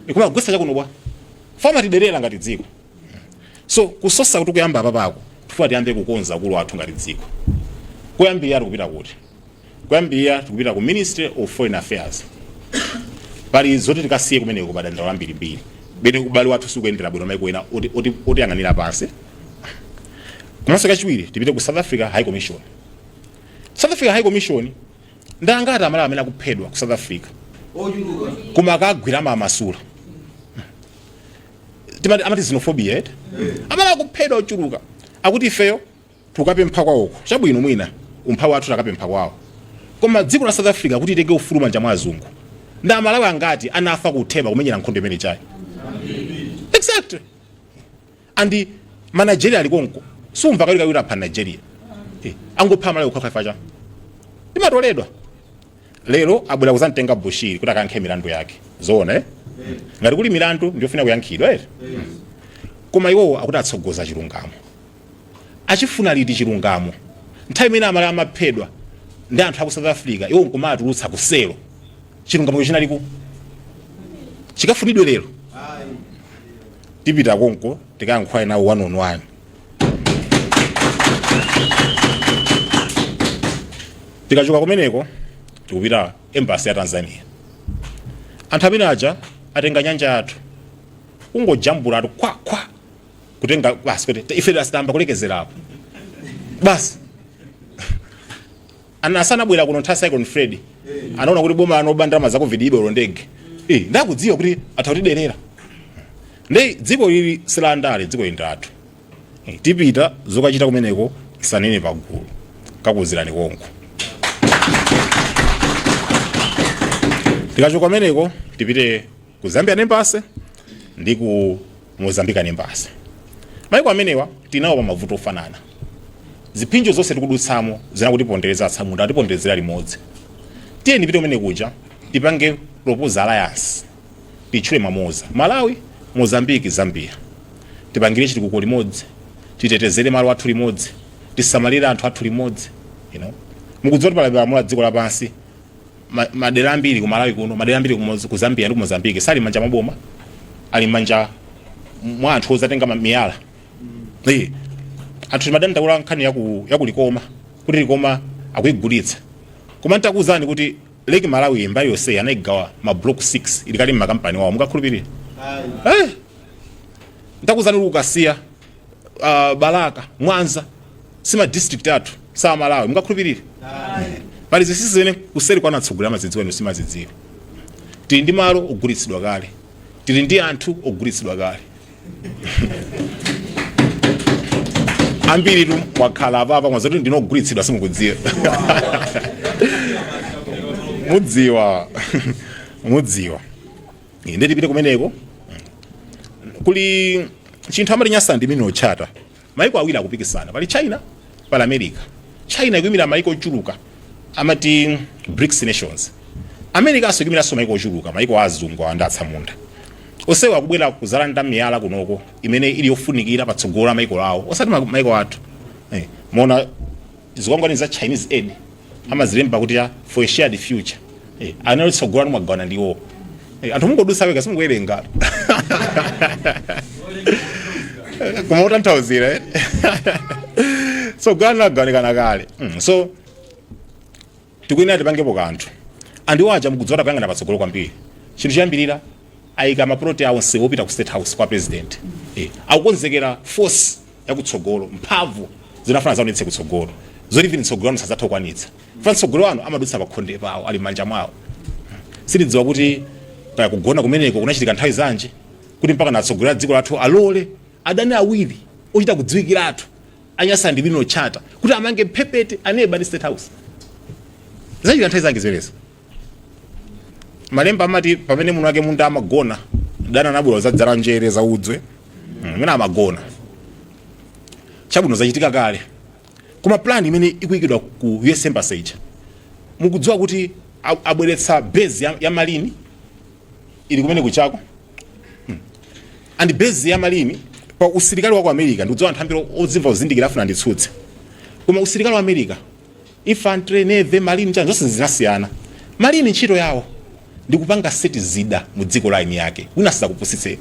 ikumagwetsa chakuno bwa fama tiderera ngati dziko. So kusosa kuti kuyamba papako tufuati yambe kukonza ukulu wathu ngati dziko. Kuyambira tikupita kuti kuyambira tikupita ku Ministry of Foreign Affairs. Pali zoti tikasiye kumeneko kubada ndala mbiri bene kubali wathu sikuendera bwino maiko ena oti yanganira pansi. Kumaso kachiwiri tipite ku South Africa High Commission. South Africa High Commission ndangati amala amene akuphedwa ku South Africa kuma akagwira amasula timati amati xenophobia amala akuphedwa ochuluka akuti ifeyo tukapempha kwawoko chabwino mwina umphawi wathu takapempha kwawo koma dziko la South Africa kuti itenge ufulu manja mwa azungu nda Amalawi angati anafa kutheba kumenyera nkhondo imene chayi. Exactly. Andi Nigeria alikonko sumva kalika yura pa Nigeria angopha Malawi ukhafa cha imatoledwa lero abwera kuzamtenga Bushiri kuti akankhe milandu yake zoona ngati kuli milandu ndiyofuna kuyankhidwa koma iwo akuti atsogoza chilungamo achifuna liti chilungamo nthawi imene Amalawi amaphedwa ndi anthu aku South Africa iwo nkumatulutsa kuselo chilungamo chinaliko chikafunidwe lero tipita konko tikayankhula nawo one on one. Tikachoka kumeneko tikupita embassy ya Tanzania. Anthu amene aja atenga nyanja yathu ungojambula atu kwa kutenga basi kuti ife asitamba kulekezerapo basi anasanabwera kuno ntha Cyclone Freddy anaona kuti boma anobanda mazako vidibe lo ndege ndakudziwa kuti atawutiderera ndi dziko lili silandale dziko indathu tipita zokachita kumeneko isanene pagulu kakuzirani konko. Tikachoka kumeneko tipite ku Zambia Embassy ndi ku Mozambique Embassy. Maiko amenewa tinawo pa mavuto ofanana. Zipinjo zonse tikudutsamo zinakutipondereza atsamunda atiponderezera limodzi. Tiyeni tipite kumene kuja tipange proposal alliance tichule mamoza Malawi Mozambique Zambia tipangire chitukuko limodzi titetezere malo athu limodzi tisamalire anthu athu limodzi, you know. Mukudziwa kuti palamula dziko lapansi madera ambiri ku Malawi kuno, madera ambiri ku Zambia ndi ku Mozambique sali manja maboma, ali manja mwa anthu ozatenga miyala. Anthu madana takula nkhani yaku Likoma, kuti Likoma akuigulitsa. Koma ntakuzani kuti Lake Malawi mbali yonse anayigawa ma block 6 ilikali makampani wawo, mukakhulupirira? Ntakuzani ukasiya Balaka, Mwanza, sima district athu sa Malawi, mukakhulupirira? Pali zisisi zene kuseri kwa natsogolera madzidziwa ino simadzidziwa. Tili ndi malo ogulitsidwa kale, tili ndi anthu ogulitsidwa kale. Ambiri tu wakhala apa mwaza kuti ndinogulitsidwa simukudziwa. Mudziwa. Ndeti pite kumeneko. Kuli chinthu amati nyasa ndi mino chata. Maiko awiri akupikisana, pali China, pali America. China ikuyimira maiko ochuluka amati BRICS nations. America asukimira so maiko ochuluka, maiko azungu andatsa munda. Osewa akubwera kuzalanda miyala kunoko imene ili yofunikira patsogolo maiko lawo. Osati maiko athu. Mona zikwangwani za Chinese aid amazilemba kuti for a shared future. Anali tsogolo mwagwana ndiwo. Anthu mungodusa weka simukuwerenga. Kuma utanthauzira. So gana kale. So tikuyenera tipangepo kanthu. Andiwo aja mukudziwa kuyang'ana patsogolo kwambiri. Chinthu chiyambirira ayika maproti awo nsewu opita ku State House kwa president. Akukonzekera force yakutsogolo mphamvu zinafana zaonetse kutsogolo. Zoti vini tsogolo nsazatha kwanitsa. Fa tsogolo wanu amadutsa pakhonde pawo ali manja mwawo. Silidziwa kuti pa kugona kumeneko kunachitika nthawi zanje kuti mpaka natsogolera dziko lathu alole adani awiri ochita kudziwikiratu anyasa ndi bino chata kuti amange phepete aneba ndi State House. Zachitika nthawi zange zimenezi. Malemba amati pamene munthu wake munda amagona dana nabwera zadzala njere za udzwe mwina amagona. Chabwino zachitika kale. Koma plan imene ikuyikidwa ku US Embassy ija mukudziwa kuti abweretsa base ya Malini ili kumene kuchako. And base ya Malini pa usilikali wa ku America ndikudziwa anthu ambiri ozimva uzindikira afuna nditsutse. Koma usilikali wa America infantry navy marine chanzo zonse zinasiyana. Malini ntchito yawo ndikupanga seti zida mu dziko la ini yake unasida kupusitse.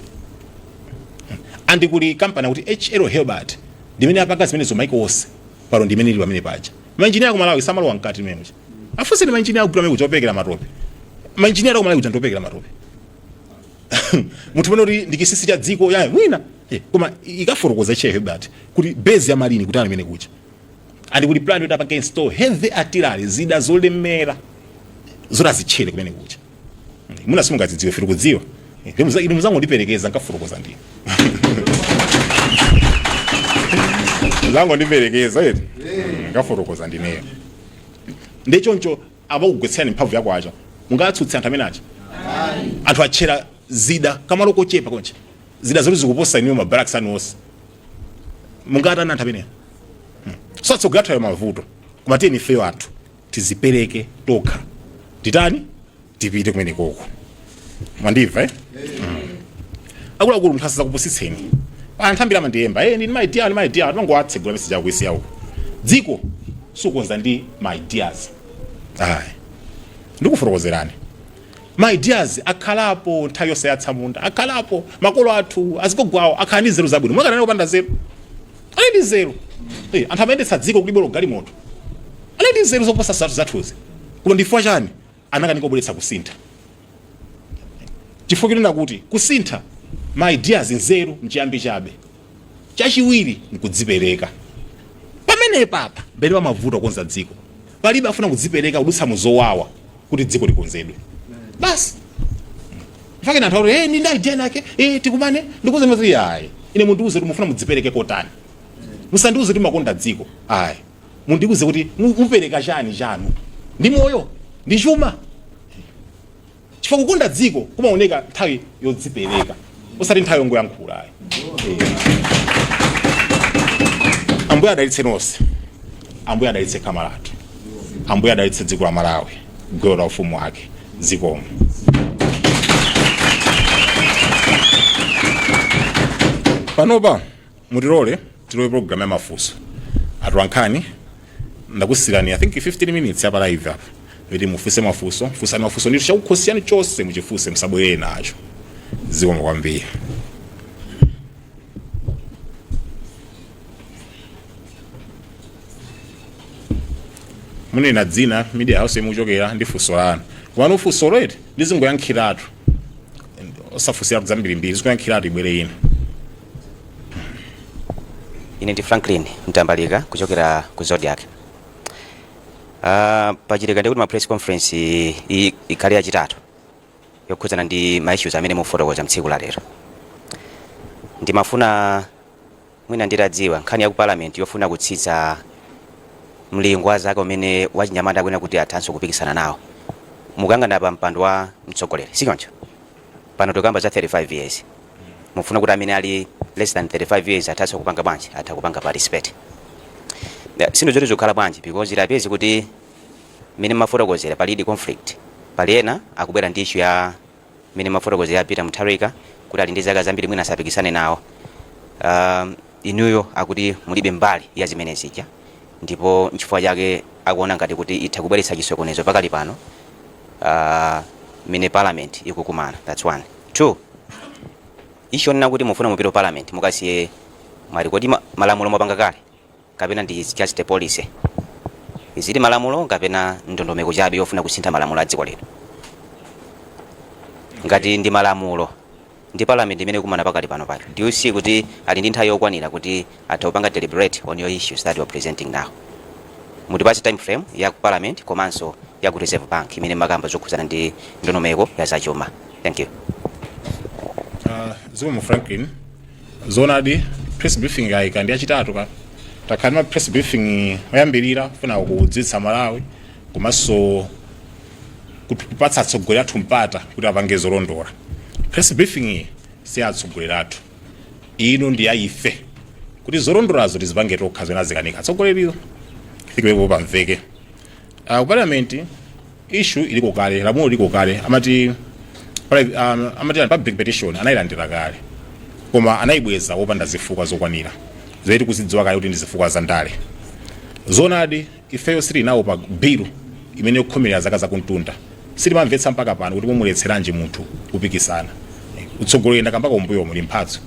Andi kuli company kuti HL Hilbert ndimene apanga zimene zo maiko onse paro ndimene ili pamene paja. Maengineer ku Malawi samalo wankati memo. Afuse ni maengineer ku Malawi kuchopekera matope. Maengineer ku Malawi kuchopekera matope. Munthu pano ndikisisi cha dziko ya mwina. Koma ikaforokoza HL Hilbert kuti base ya Malini kutana imene kucha. Andi kuli plan kuti apanga install heavy artillery zida zolemera zora zichele kumene kucha. Muna simungadzidziwe firi kudziwa. Inu muzango ndiperekeza nkaforokoza ndi. Zango ndiperekeza eti. Nkaforokoza ndineyo. Ndechoncho abakugwetsani mphamvu yako acha. Mungatsutsa anthu amene acha. Anthu achera zida kama loko chepa konche. Zida zoti zikuposa iniyo mabaraks anonse. Mungatana anthu amene. So atsogolera ya mavuto. Koma tiyeni ifeyo athu tizipereke tokha. Titani? Tipite kumene koko. Mwandiva akulu munthu asaza kupusitseni. Anthambira mandiyemba ndi my idea mangowatsegula message yakwisi yawo. Dziko sukonza ndi my ideas. Ndikuforokozerani. My ideas akhalapo nthawi yonse yatsamunda, akhalapo makolo athu azigogwawo akhala ndi zero zabwino. Mwakana opanda zero. Ali ndi zero. Anthu amayendetsa dziko kulibolo galimoto. Ali ndi zero zoposa zatu zathuzi. Kulo ndifua chani anakaningobweretsa kusintha. Chifukwa kinena kuti kusintha my ideas nzeru mchiyambi chabe. Chachiwiri nkudzipereka. Pamene papa mbere wa mavuto konza dziko. Palibe afuna kudzipereka kudutsa muzowawa kuti dziko likonzedwe. Basi. Mfake na tauri ndi idea nake tikumane ndikuze mwazi yayi. Ine mundiuze kuti mufuna mudzipereke kotani. Musandiuze kuti makonda dziko. Mundiuze kuti mupereka chani chanu. Ndi moyo, ndi chuma. Chifukwa kukonda dziko kumaoneka nthawi yodzipereka. Usati nthawi yongoyankhula. Ambuye adalitse nonse. Ambuye adalitse kamalatu. Ambuye adalitse dziko la Malawi. Gora ufumu wake. Zikomo. Panopa mutilole tilowe program ya mafunso. atuwankhani ndakusirani I think 15 minutes yapa live apa kuti mufuse mafunso ndi chakukhosiyani chose muchifuse msabwere nacho zikomo kwambiri. Munena dzina media house muchokera ndi funso lanu wanu ufunso leti lizingoyankhiratu osafusira zambirimbiri zikuyankhiratu ibwere ina. Ine ndi Franklin Mtambalika kuchokera ku Zodiac. Pachileka ndi kuti ma press conference ikhale yachitatu yokhudzana ndi ma issues amene mufotokoza mtsiku la lero. Ndimafuna mwina nditadziwa nkhani ya ku parliament yofuna kutsitsa mlingo wa zake umene wachinyamata kwena kuti athanso kupikisana nawo. Mukangana pa mpando wa mtsogoleri sichoncho pano tokamba za 35 years mufuna kuti amene ali less than 35 years athanso kupanga bwanji atakupanga participate. Sino zoti zokhala bwanji because ilapezi kuti mene mafotokozera palidi conflict pali ena akubwera ndi issue ya mene mafotokozera Peter Mutharika kuti ali ndi zaka zambiri mwina asapikisane nawo. Inuyo akuti mulibe mbali ya zimene zija ndipo nchifukwa chake akuona ngati kuti itha kubweretsa chisokonezo pakali pano mene parliament ikukumana. That's one. Two, issue nina kuti mufuna mupita parliament mukasiye mwali kodi malamulo mapanga kale kapena ndi just a policy. Izili malamulo kapena ndondomeko chabe yofuna kusintha malamulo a dziko lino. Ngati ndi malamulo ndi parliament imene kumana pakali pano pali do you see kuti ali ndi nthawi yokwanira kuti atopanga deliberate on your issues that you are presenting now. Mutipatse time frame ya ku parliament komanso ya ku reserve bank imene makamba zokhudzana ndi ndondomeko ya zachuma. Thank you. Zikomo Franklin zonadi press briefing yayika ndi yachitatu ka takhalima press briefing oyambirira funa kudziwitsa Malawi komanso kupatsa atsogoleri athu mpata kuti apange zolondola. Press briefing si atsogoleri athu ino ndi aife kuti zolondolazo tizipange tokha zona zikanika atsogolerizo ikiwepo pamveke. Ku parliament issue iliko kale lamulo liko kale amati public petition anayilandira kale koma anayibweza wopanda zifukwa zokwanira zoiti kuzidziwa kale kuti ndi zifukwa za ndale. Zonadi ifeyo sili nawo pa bill imene yokhomera zaka zakuntunda silimamvetsa mpaka pano kuti mumuletseranji munthu kupikisana. Utsogoleri ndakambaka umbuyo muli mphatso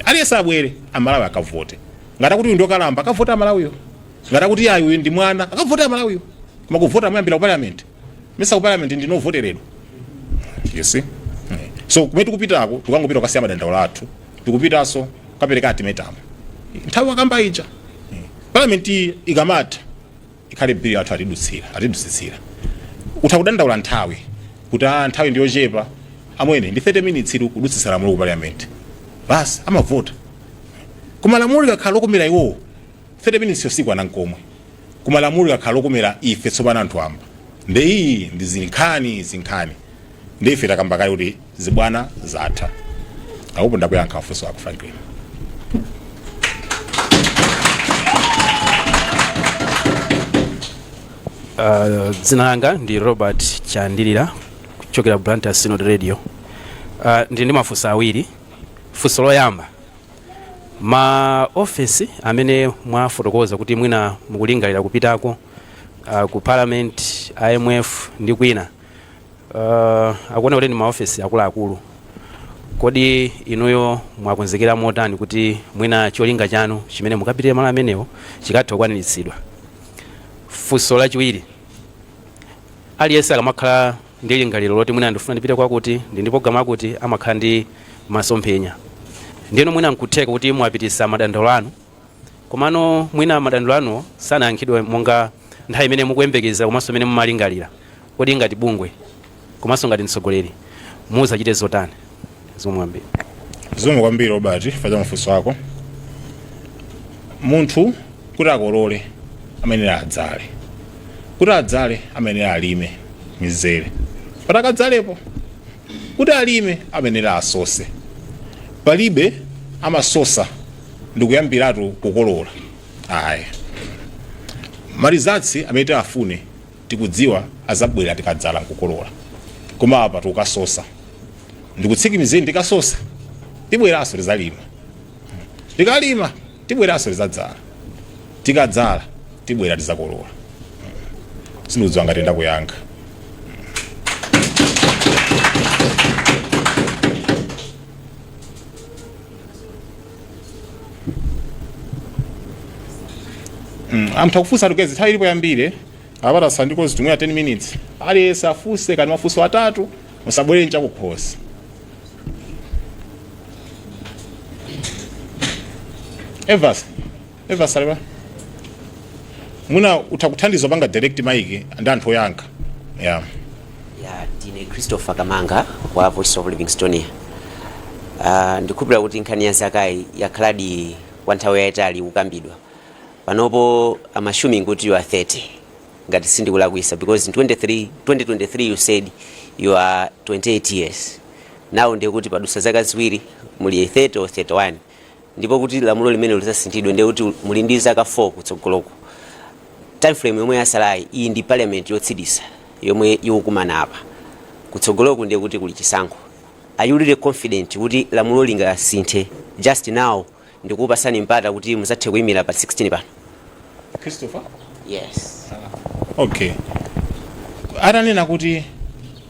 aliyense abwere Amalawi akavote ngati kuti uyu ndokalamba akavota Amalawiyo ngati kuti ayi uyu ndi mwana akavota Amalawiyo koma kuvota moyambira ku parliament mesa ku parliament ndinovoteredwa. You see? So kumetu kupitako tukangopita kasiya madandaulo athu tikupitaso kapereka atimetamu nthawi wakamba ija parliament ikamata ikhale bill yathu atidutsitsira utha kudandaula nthawi kuti nthawi ndiyochepa amwene ndi 30 minutes ili kudutsitsa lamulo ku parliament basi amavota koma lamulo likakhala lokomera iwo 30 minutes yosiku anankomwe koma lamulo likakhala lokomera ife tsopano anthu amba ndi zinkhani ndi ife takamba kale kuti zibwana zatha. Akupo ndakuyankha funso lako Franklin. Dzina langa ndi Robert Chandilira kuchokera Blantyre Synod Radio. Ndi mafunso awiri. Funso loyamba ma office amene mwafotokoza kuti mwina mukulingalira kupitako ku parliament IMF ndi kwina akuona kuti ndi ma office akuluakulu kodi inuyo mwakonzekera motani kuti mwina cholinga chanu chimene mukapitire malo amenewo chikatha kukwaniritsidwa. Funso lachiwiri aliyense akamakhala ndi lingaliro loti mwina ndifuna ndipite kwakuti ndipo gama kuti amakhala ndi masomphenya ndino mwina nkutheka kuti mwapitisa madandaulo anu komano mwina madandaulo anu sanayankhidwe monga nthawi imene mukuyembekeza komanso imene mumalingalira kodi ngati bungwe komanso ngati mtsogoleri muzachite zotani. Zomwambiri. Zomwe kwambiri Robert fadza mafunso ako. Munthu kuti akolole amene adzale kuti adzale amene alime mizere patakadzalepo kuti alime amene asose palibe amasosa ndikuyambiratu kukolola ayi malizatsi amene afune tikudziwa azabwera tikadzala kukolola koma apa tukasosa ndikutsikimizeni ndikasosa tibweraso lizalima tikalima tibweraso lizadzala tikadzala tibwera tizakolola sindiudziwa ngati ndakuyankha. Amtha kufunsa tukezi nthawi ilipo yambire apata sandiko zitumira 10 minutes aliyense afunse kani mafunso atatu musabwere nchakukhosi. Evas alipa muna utakuthandizwa panga direct mic ndi anthu oyankha. Yeah. Tine Christopher Kamanga wa Voice of Livingstone. Ndikupira kuti nkhani ya zakai yakhaladi kwa nthawi yayitali kukambidwa. Panopo I'm assuming kuti you are 30 ngati sindikulakwisa because in 2023 you said you are 28 years. Now ndiye kuti padusa zaka ziwiri muli 30 or 31 ndipo kuti lamulo limene lizasinthidwe ndiye kuti muli ndi zaka 4 kutsogoloko. Time frame yomwe yasalayi iyi ndi parliament yotsirisa yomwe ikukumana apa kutsogoloko ndiye kuti kuli chisankho. Are you really confident kuti lamulo lingasinthe just now ndikupasani mpata kuti muzathe kuyimira pa 16 pano? Christopher? Yes. Okay. Atanena kuti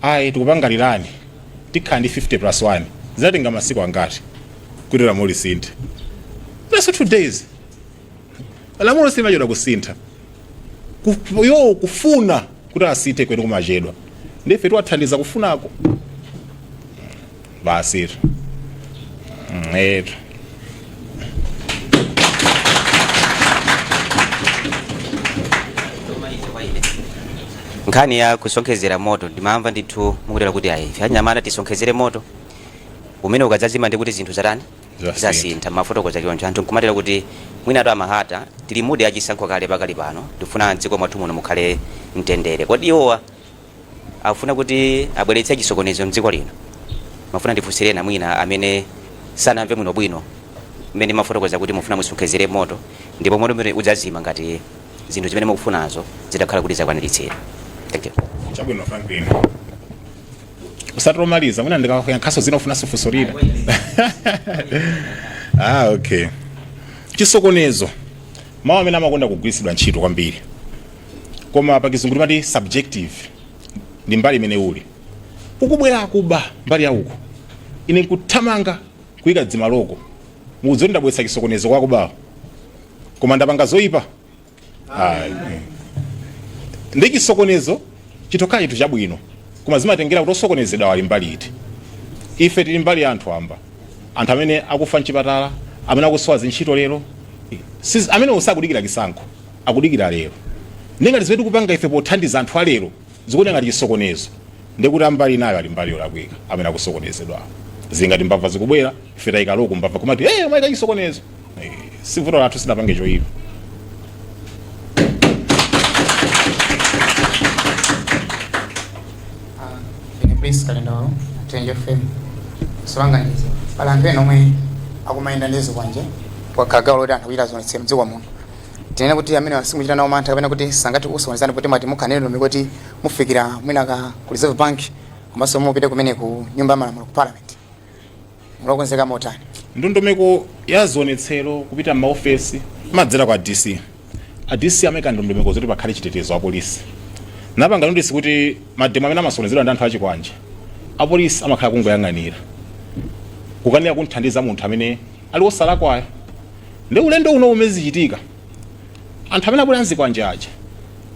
ayi tikupangalirani tikhala ndi 50+1 zatenga masiku angati kuti lamulo lisinthe? That's 2 days. Lamulo silimachedwa kusintha. Kufuna kuti asinthe kwenu kumachedwa. Ndife tiwathandiza kufunako. Basi. Nkhani ya kusonkhezera moto ndimamva ndithu mukutera kuti ayi anyamata tisonkhezere moto umene ukadzazima ndi kuti zinthu zatani zasintha mafotokoza choncho anthu nkumatera kuti mwina atu amahata tili mudi achisankho kale pakali pano tifuna dziko mwathu muno mukhale mtendere. Kodi iwowa afuna kuti abweretse chisokonezo mdziko lino? Mafuna ndifunsirena mwina amene sanamve mwino bwino mmene mafotokoza kuti mufuna musonkhezere moto ndipo moto umene udzazima ngati zinthu zimene mukufunazo zitakhala kuti zakwaniritsira. Thank you. Chabwino Franklin. Usatomaliza mwina ndikayankhaso zinofuna sifunso lina. Okay. Chisokonezo mawu amene amakonda kugwiritsidwa ntchito kwambiri koma pakizungu timati subjective ndi mbali imene uli ukubwera akuba mbali ya uko ine nkuthamanga kuyika dzima loko mudzoti ndabweretsa chisokonezo kwakubawo koma ndapanga zoyipa. Ndi chisokonezo chitokhala chinthu chabwino koma zimatengera kuti osokonezedwa wali mbali iti. Ife tili mbali ya anthu amba anthu amene akufa mchipatala amene akusowa zintchito lero amene osakudikira chisankho akudikira lero ndingati ziwetu kupanga ife pothandiza anthu alero zikuti ngati chisokonezo ndikuti ambali nayo ali mbali yolakwika amene akusokonezedwa zingati mbava zikubwera ife tayika loko mbava kumati mayika chisokonezo sivuto lathu sinapange choyipa. Please kalendao Change FM sowanganiza balanthu eno omwe akumayenda ndizo kwanje wakagawo loti anthu kuchita zonse mdziko muno tinene kuti amene asimuchita nawo mantha kapena kuti sangati kusokonezana kuti mati mukhanene kuti mufikira mwina ka ku Reserve Bank komanso mupite kumene ku nyumba ya malamulo ku Parliament mulokonzeka motani? Ndondomeko ya zionetsero kupita m'maofesi madzera kwa DC. DC ameka ndondomeko zoti pakhale chitetezo wa polisi napanga notisi kuti mademo amene amasokonezedwa ndi anthu achikwanje apolisi amakhala kungoyang'anira kukanira kunthandiza munthu amene ali wosalakwayo. Ndi ulendo uno umene zichitika anthu amene abwera mzikwanje aja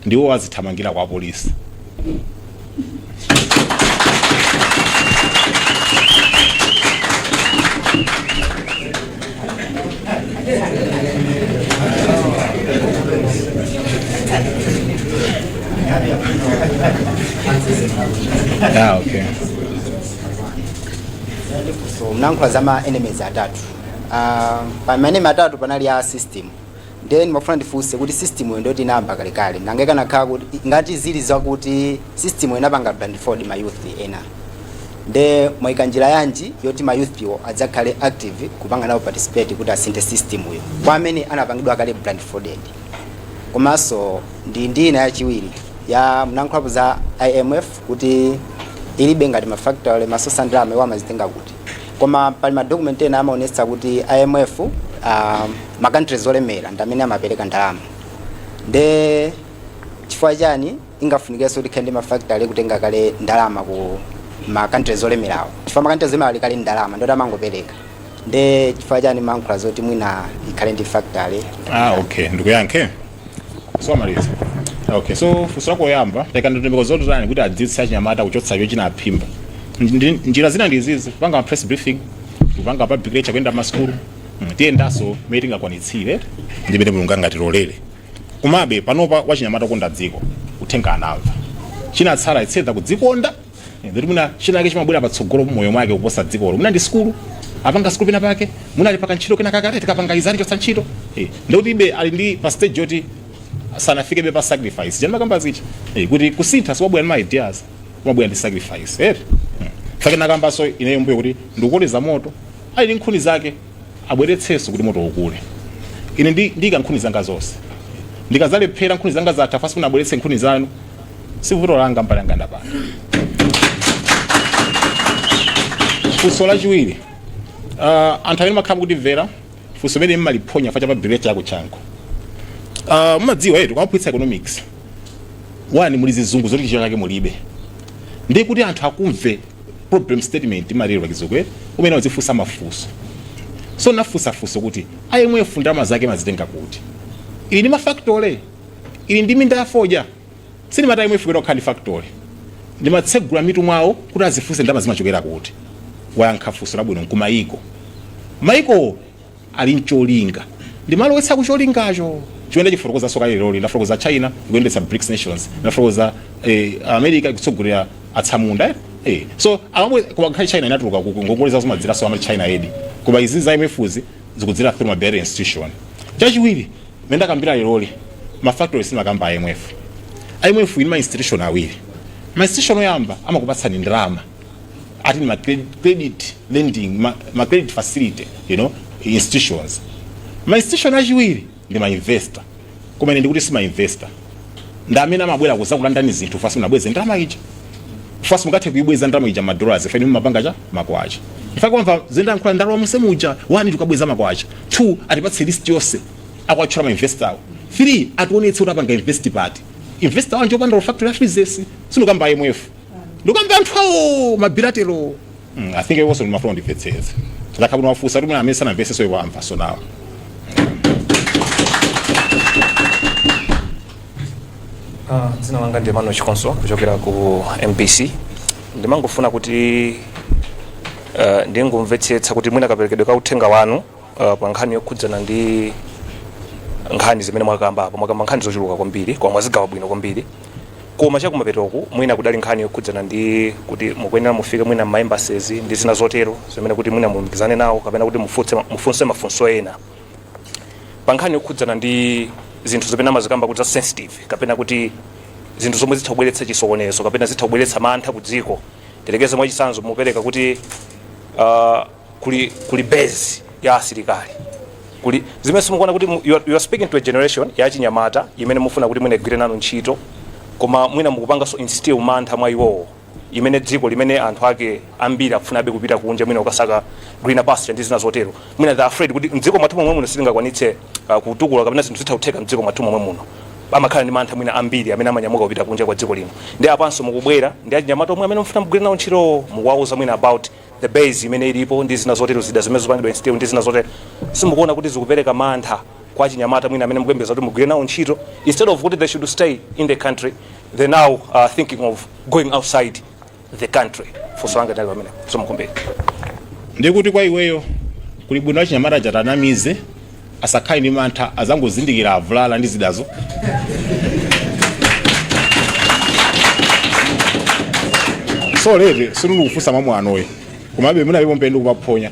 ndiwo azithamangira kwa polisi. Okay. So mnankula zama enemies atatu. Pa manene atatu panali ya system. Then mafuna ndifunse kuti system iyo ndoti inamba kalekale. Nangeka nakhala kuti ngati zili zakuti system inapanga Brandford ma youth ena. Nde mwaika njira yanji yoti ma youth piwo adzakhale active kupanga nawo participate kuti asinthe system iyo. Kwa amene anapangidwa kale Brandford end. Komanso ndi ina yachiwiri ya mnankulapo za IMF kuti ilibe ngati mafactory masosa ndalama iwo amazitenga kuti koma pali ma document ena amaonetsa kuti IMF ma countries olemera ndamene amapereka ndalama nde chifukwa chani ingafunikenso kuti ndi mafactory kutenga kale ndalama ku makantries olemerawo chifukwa makantries olemerawo likali ndalama ndoti amangopereka nde chifukwa chani mankhula zoti mwina ikhale ndi factory. Okay, ndikuyankhe so amaliza. Okay, so funso lako yamba ndikandotembeko zotani kuti adziwitsa achinyamata kuchotsa icho chinaphimba. Njira zina ndi izizi kupanga press briefing, kupanga public lecture kuyenda maskulu, tiyendaso meeting akwanitsire ndimene mulungu angatilolere. Komabe panopa wachinyamata konda dziko uthenga anamva chinatsala itsedza kudzikonda ndoti muna chinake chimabwera patsogolo moyo mwake kuposa dzikolo muna ndi skulu apanga skulu pena pake muna ali paka ntchito kena kakale tikapanga izani chotsa ntchito ndoti ibe ali ndi pa stage yoti sanafike be pa sacrifice jana makamba zichi kuti kusintha siwabwera ma ideas kumabwera ndi sacrifice fake nakambaso ineyo mbuyo kuti ndikukoleza moto ali ndi nkhuni zake abweretsenso kuti moto ukule ine ndika nkhuni zanga zonse ndikazalephera nkhuni zanga zatha fasi kuna abweretse nkhuni zanu sivuto langa mpalanga ndapanda. Funso lachiwiri anthu amene makhala kuti vera funso limene mmaliponya facha pa bileti yako chanko mumadziwa yetu kwamapwitsa economics wani muli zizungu zoti chicho chake mulibe ndi kuti anthu akumve problem statement imalero pakizokwe umene wazifunsa mafunso so nafunsa funso kuti ayemwe ndalama zake mazitenga kuti ili ndi mafactory ili ndi minda yafoja sini mata imwe fikira khandi factory ndi matsegula mitu mwawo kuti azifunse ndalama zimachokera kuti wayankha funso labwino nkumayiko maiko ali ncholinga ndi malo wetsa kucholingacho chiwenda chifotokoza soka lero ndafotokoza China kuyendetsa BRICS nations ndafotokoza America kutsogolera atsamunda so amwe kwa China inatuluka ngongoleza zomadzira so amali China aid kuba izi za IMF's zikudzira through mabearing institution chachiwiri menda kambira lero mafactory simakamba IMF ili ma institution awiri ma institution oyamba amakupatsani ndalama ati ma credit lending ma credit facility institutions ma institution achiwiri ndi ma investor kumene ndikuti si ma investor ndamene amabwera kuzakulandani zinthu fasi munabweze ndalama ija fasi mukathe kuibweza ndalama ija ma dollars fene mumapanga cha makwacha ifaka kwamva zenda nkhula ndalama musemuja 1 tukabweza makwacha 2 atipatse list yonse akwatchula ma investor 3 atuonetse kuti apanga invest party investor wanje opanda factory afizesi sinokamba IMF ndokamba anthu awo mabilatero I think it was on my phone defenses lakabuna wafusa rumwe amesa na invest so iwamva so now dzina langa ndi Emmanuel Chikonso kuchokera ku MPC ndimangofuna kuti ndingomvetsetsa kuti mwina kaperekedwe ka uthenga wanu pa nkhani yokhudzana ndi nkhani zimene mwakamba apo mwakamba nkhani zochuluka kwambiri kwa mwazigawa bwino kwambiri koma chakumapetoku mwina kudali nkhani yokhudzana ndi kuti mukuyenera mufike mwina ma embassies ndi zina zotero zimene kuti mwina mulumikizane nawo kapena kuti mufunse mafunso ena pa nkhani yokhudzana ndi zinthu zimene amazikamba kuti sensitive kapena kuti zinthu zomwe zitha kubweretsa chisokonezo kapena zitha kubweretsa mantha ku dziko tilekeze mwachisanzo mupereka kuti kuli base ya asilikali kuli zimene simukuona kuti you are speaking to a generation ya chinyamata imene mufuna kuti mwina igwire nanu ntchito koma mwina mukupanga so instill mantha mwa iwowo imene dziko limene anthu ake ambiri akufunabe kupita kunja mwina ukasaka greener pasture ndi zina zotero mwina they are afraid kuti mdziko mwathu momwe muno silingakwanitse kutukula kapena zinthu zitha kutheka mdziko mwathu momwe muno amakhala ndi mantha mwina ambiri amene amanyamuka kupita kunja kwa dziko lino ndi apanso mukubwera ndi achinyamata omwe amene mufuna mugwire nawo ntchito mukuwauza mwina about the base imene ilipo ndi zina zotero zida zimene zopangidwa instill ndi zina zotero simukuona kuti zikupereka mantha kwa chinyamata mwina amene mukuyembeza kuti mugwire nawo ntchito instead of kuti they should stay in the country they now are thinking of going outside the country funso langa ndali pamene somukumbeni ndikuti kwa iweyo kuli bwino achinyamata atanamize asakhale ndi mantha azangozindikira avulala ndi zidazo so lero sinulukufunsa mamwanoyo kumabe muna ipo mpendo kupaphonya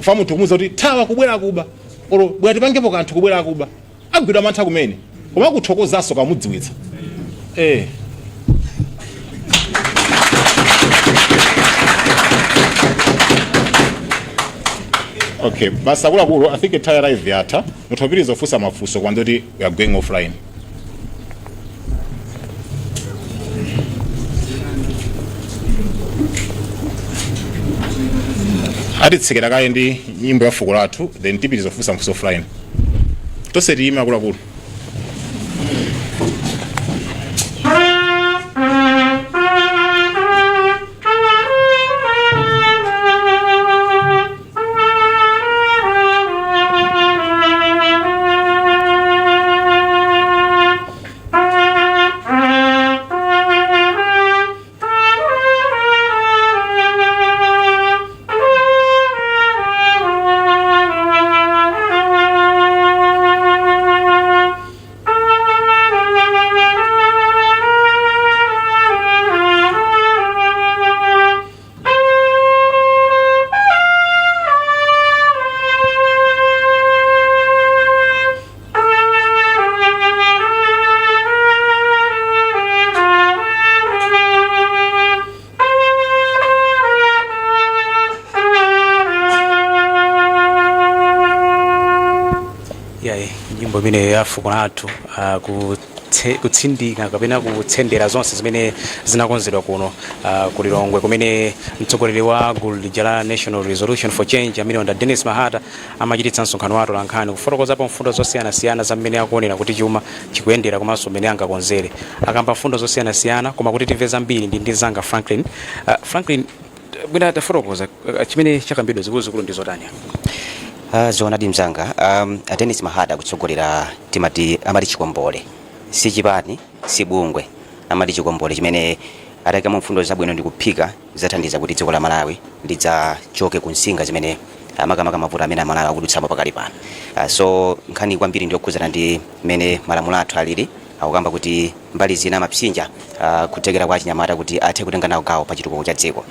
fa munthu kumuza kuti thawa kubwera kuba olo bwati pangepo kanthu kubwera kuba agwidwa mantha kumene koma kuthokozaso kamudziwitsa okay basa kula I think entire live yata mutopirizo ofusa mafuso kwando kuti we are going offline atitsekera kaye ndi nyimbo ya fuko lathu then tipitiriza ofusa mafuso offline tose tiyima kula imene ya fuko lathu kutsindika kapena kutsendera zonse zimene zinakonzedwa kuno ku Lilongwe kumene mtsogoleri wa gulu lija la National Resolution for Change amene onda Dennis Mahata amachititsa msonkhano wa atolankhani kufotokozapo mfundo zosiyanasiyana za mmene akuonera kuti chuma chikuyendera komanso mmene angakonzere akamba mfundo zosiyanasiyana koma kuti timve zambiri ndi zanga Franklin bwina tafotokoza chimene chakambidwa zikuluzikulu ndi zotani. Zoonadi mzanga Dennis Mahata kutsogolera timati amati chikombole si chipani si bungwe amati chikombole chimene atakamo mfundo zabwino ndi kuphika zathandiza kuti dziko la Malawi lidzachoke ku nsinga zimene makamaka mavuto amene Malawi akudutsapo pakali pano. So nkhani kwambiri ndiyokhudzana ndi mmene malamulo athu alili akukamba kuti mbali zina mapsinja kutekera kwa chinyamata kuti athe kutenga nawo gawo pa chitukuko cha dziko.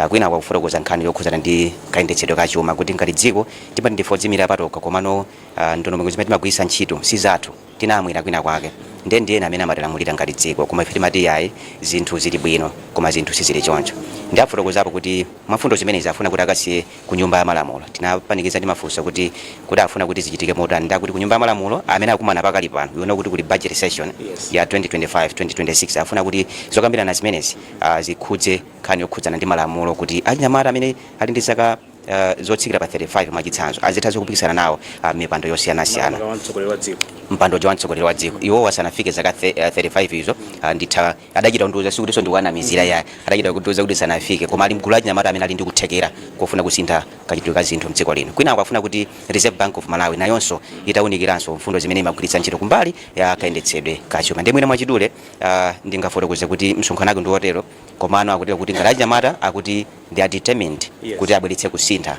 Kwina kwakufotokoza nkhani yokhudzana ndi kayendetsedwe ka chuma kuti ngati dziko tipati ndifodzimira patoka komano ndondomeko zimene timagwiritsa ntchito si zathu tinamwera kwina kwake ndiye amene amatilamulira ngati dziko koma ife timati yayi zinthu zili bwino koma zinthu sizili choncho. Ndi afotokozapo kuti mafundo zimenezi afuna kuti akasiye ku nyumba ya malamulo. Tinapanikiza ndi mafunso kuti afuna kuti zichitike motani ndakuti ku nyumba ya malamulo amene akumana pakali pano iwona kuti kuli budget session ya 2025-2026 afuna kuti zokambirana zimenezi zikhudze nkhani yokhudzana ndi malamulo kuti anyamata amene ali ndi zaka zotsikira pa 35 mwachitsanzo azitha kupikisana nawo mipando yosiyanasiyana. Mpando wa mtsogoleri wa dziko iwo wasanafike zaka 35 izo nditha adachita kundiuza sikuti ndiwana mizira ya adachita kundiuza kuti sanafike koma ali mgulu la anyamata amene ali ndi kuthekera kufuna kusintha kachitidwe ka zinthu mdziko lino. Kwina akufuna kuti Reserve Bank of Malawi nayonso itawunikiranso mfundo zimene imagwiritsa ntchito kumbali ya kayendetsedwe ka chuma. Ndi mwina mwachidule ndingafotokoze kuti msonkhano wake ndi wotero komano akuti ngati anyamata akuti they are determined kuti abweretsa kusintha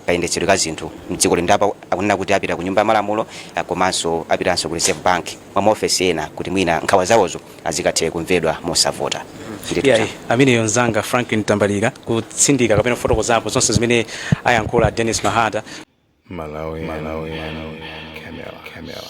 kayendetsedwe ka zinthu mdziko lino. Ndipo akunena kuti apita ku nyumba ya malamulo komanso apitanso ku Reserve Bank mwa maofesi ena kuti mwina nkhawa zawozo azikathe kumvedwa mosavota. Amene yonzanga Franklin Tambalika kutsindika kapena kufotokozapo zonse zimene ayankhula Dennis Mahata. Malawi Camera.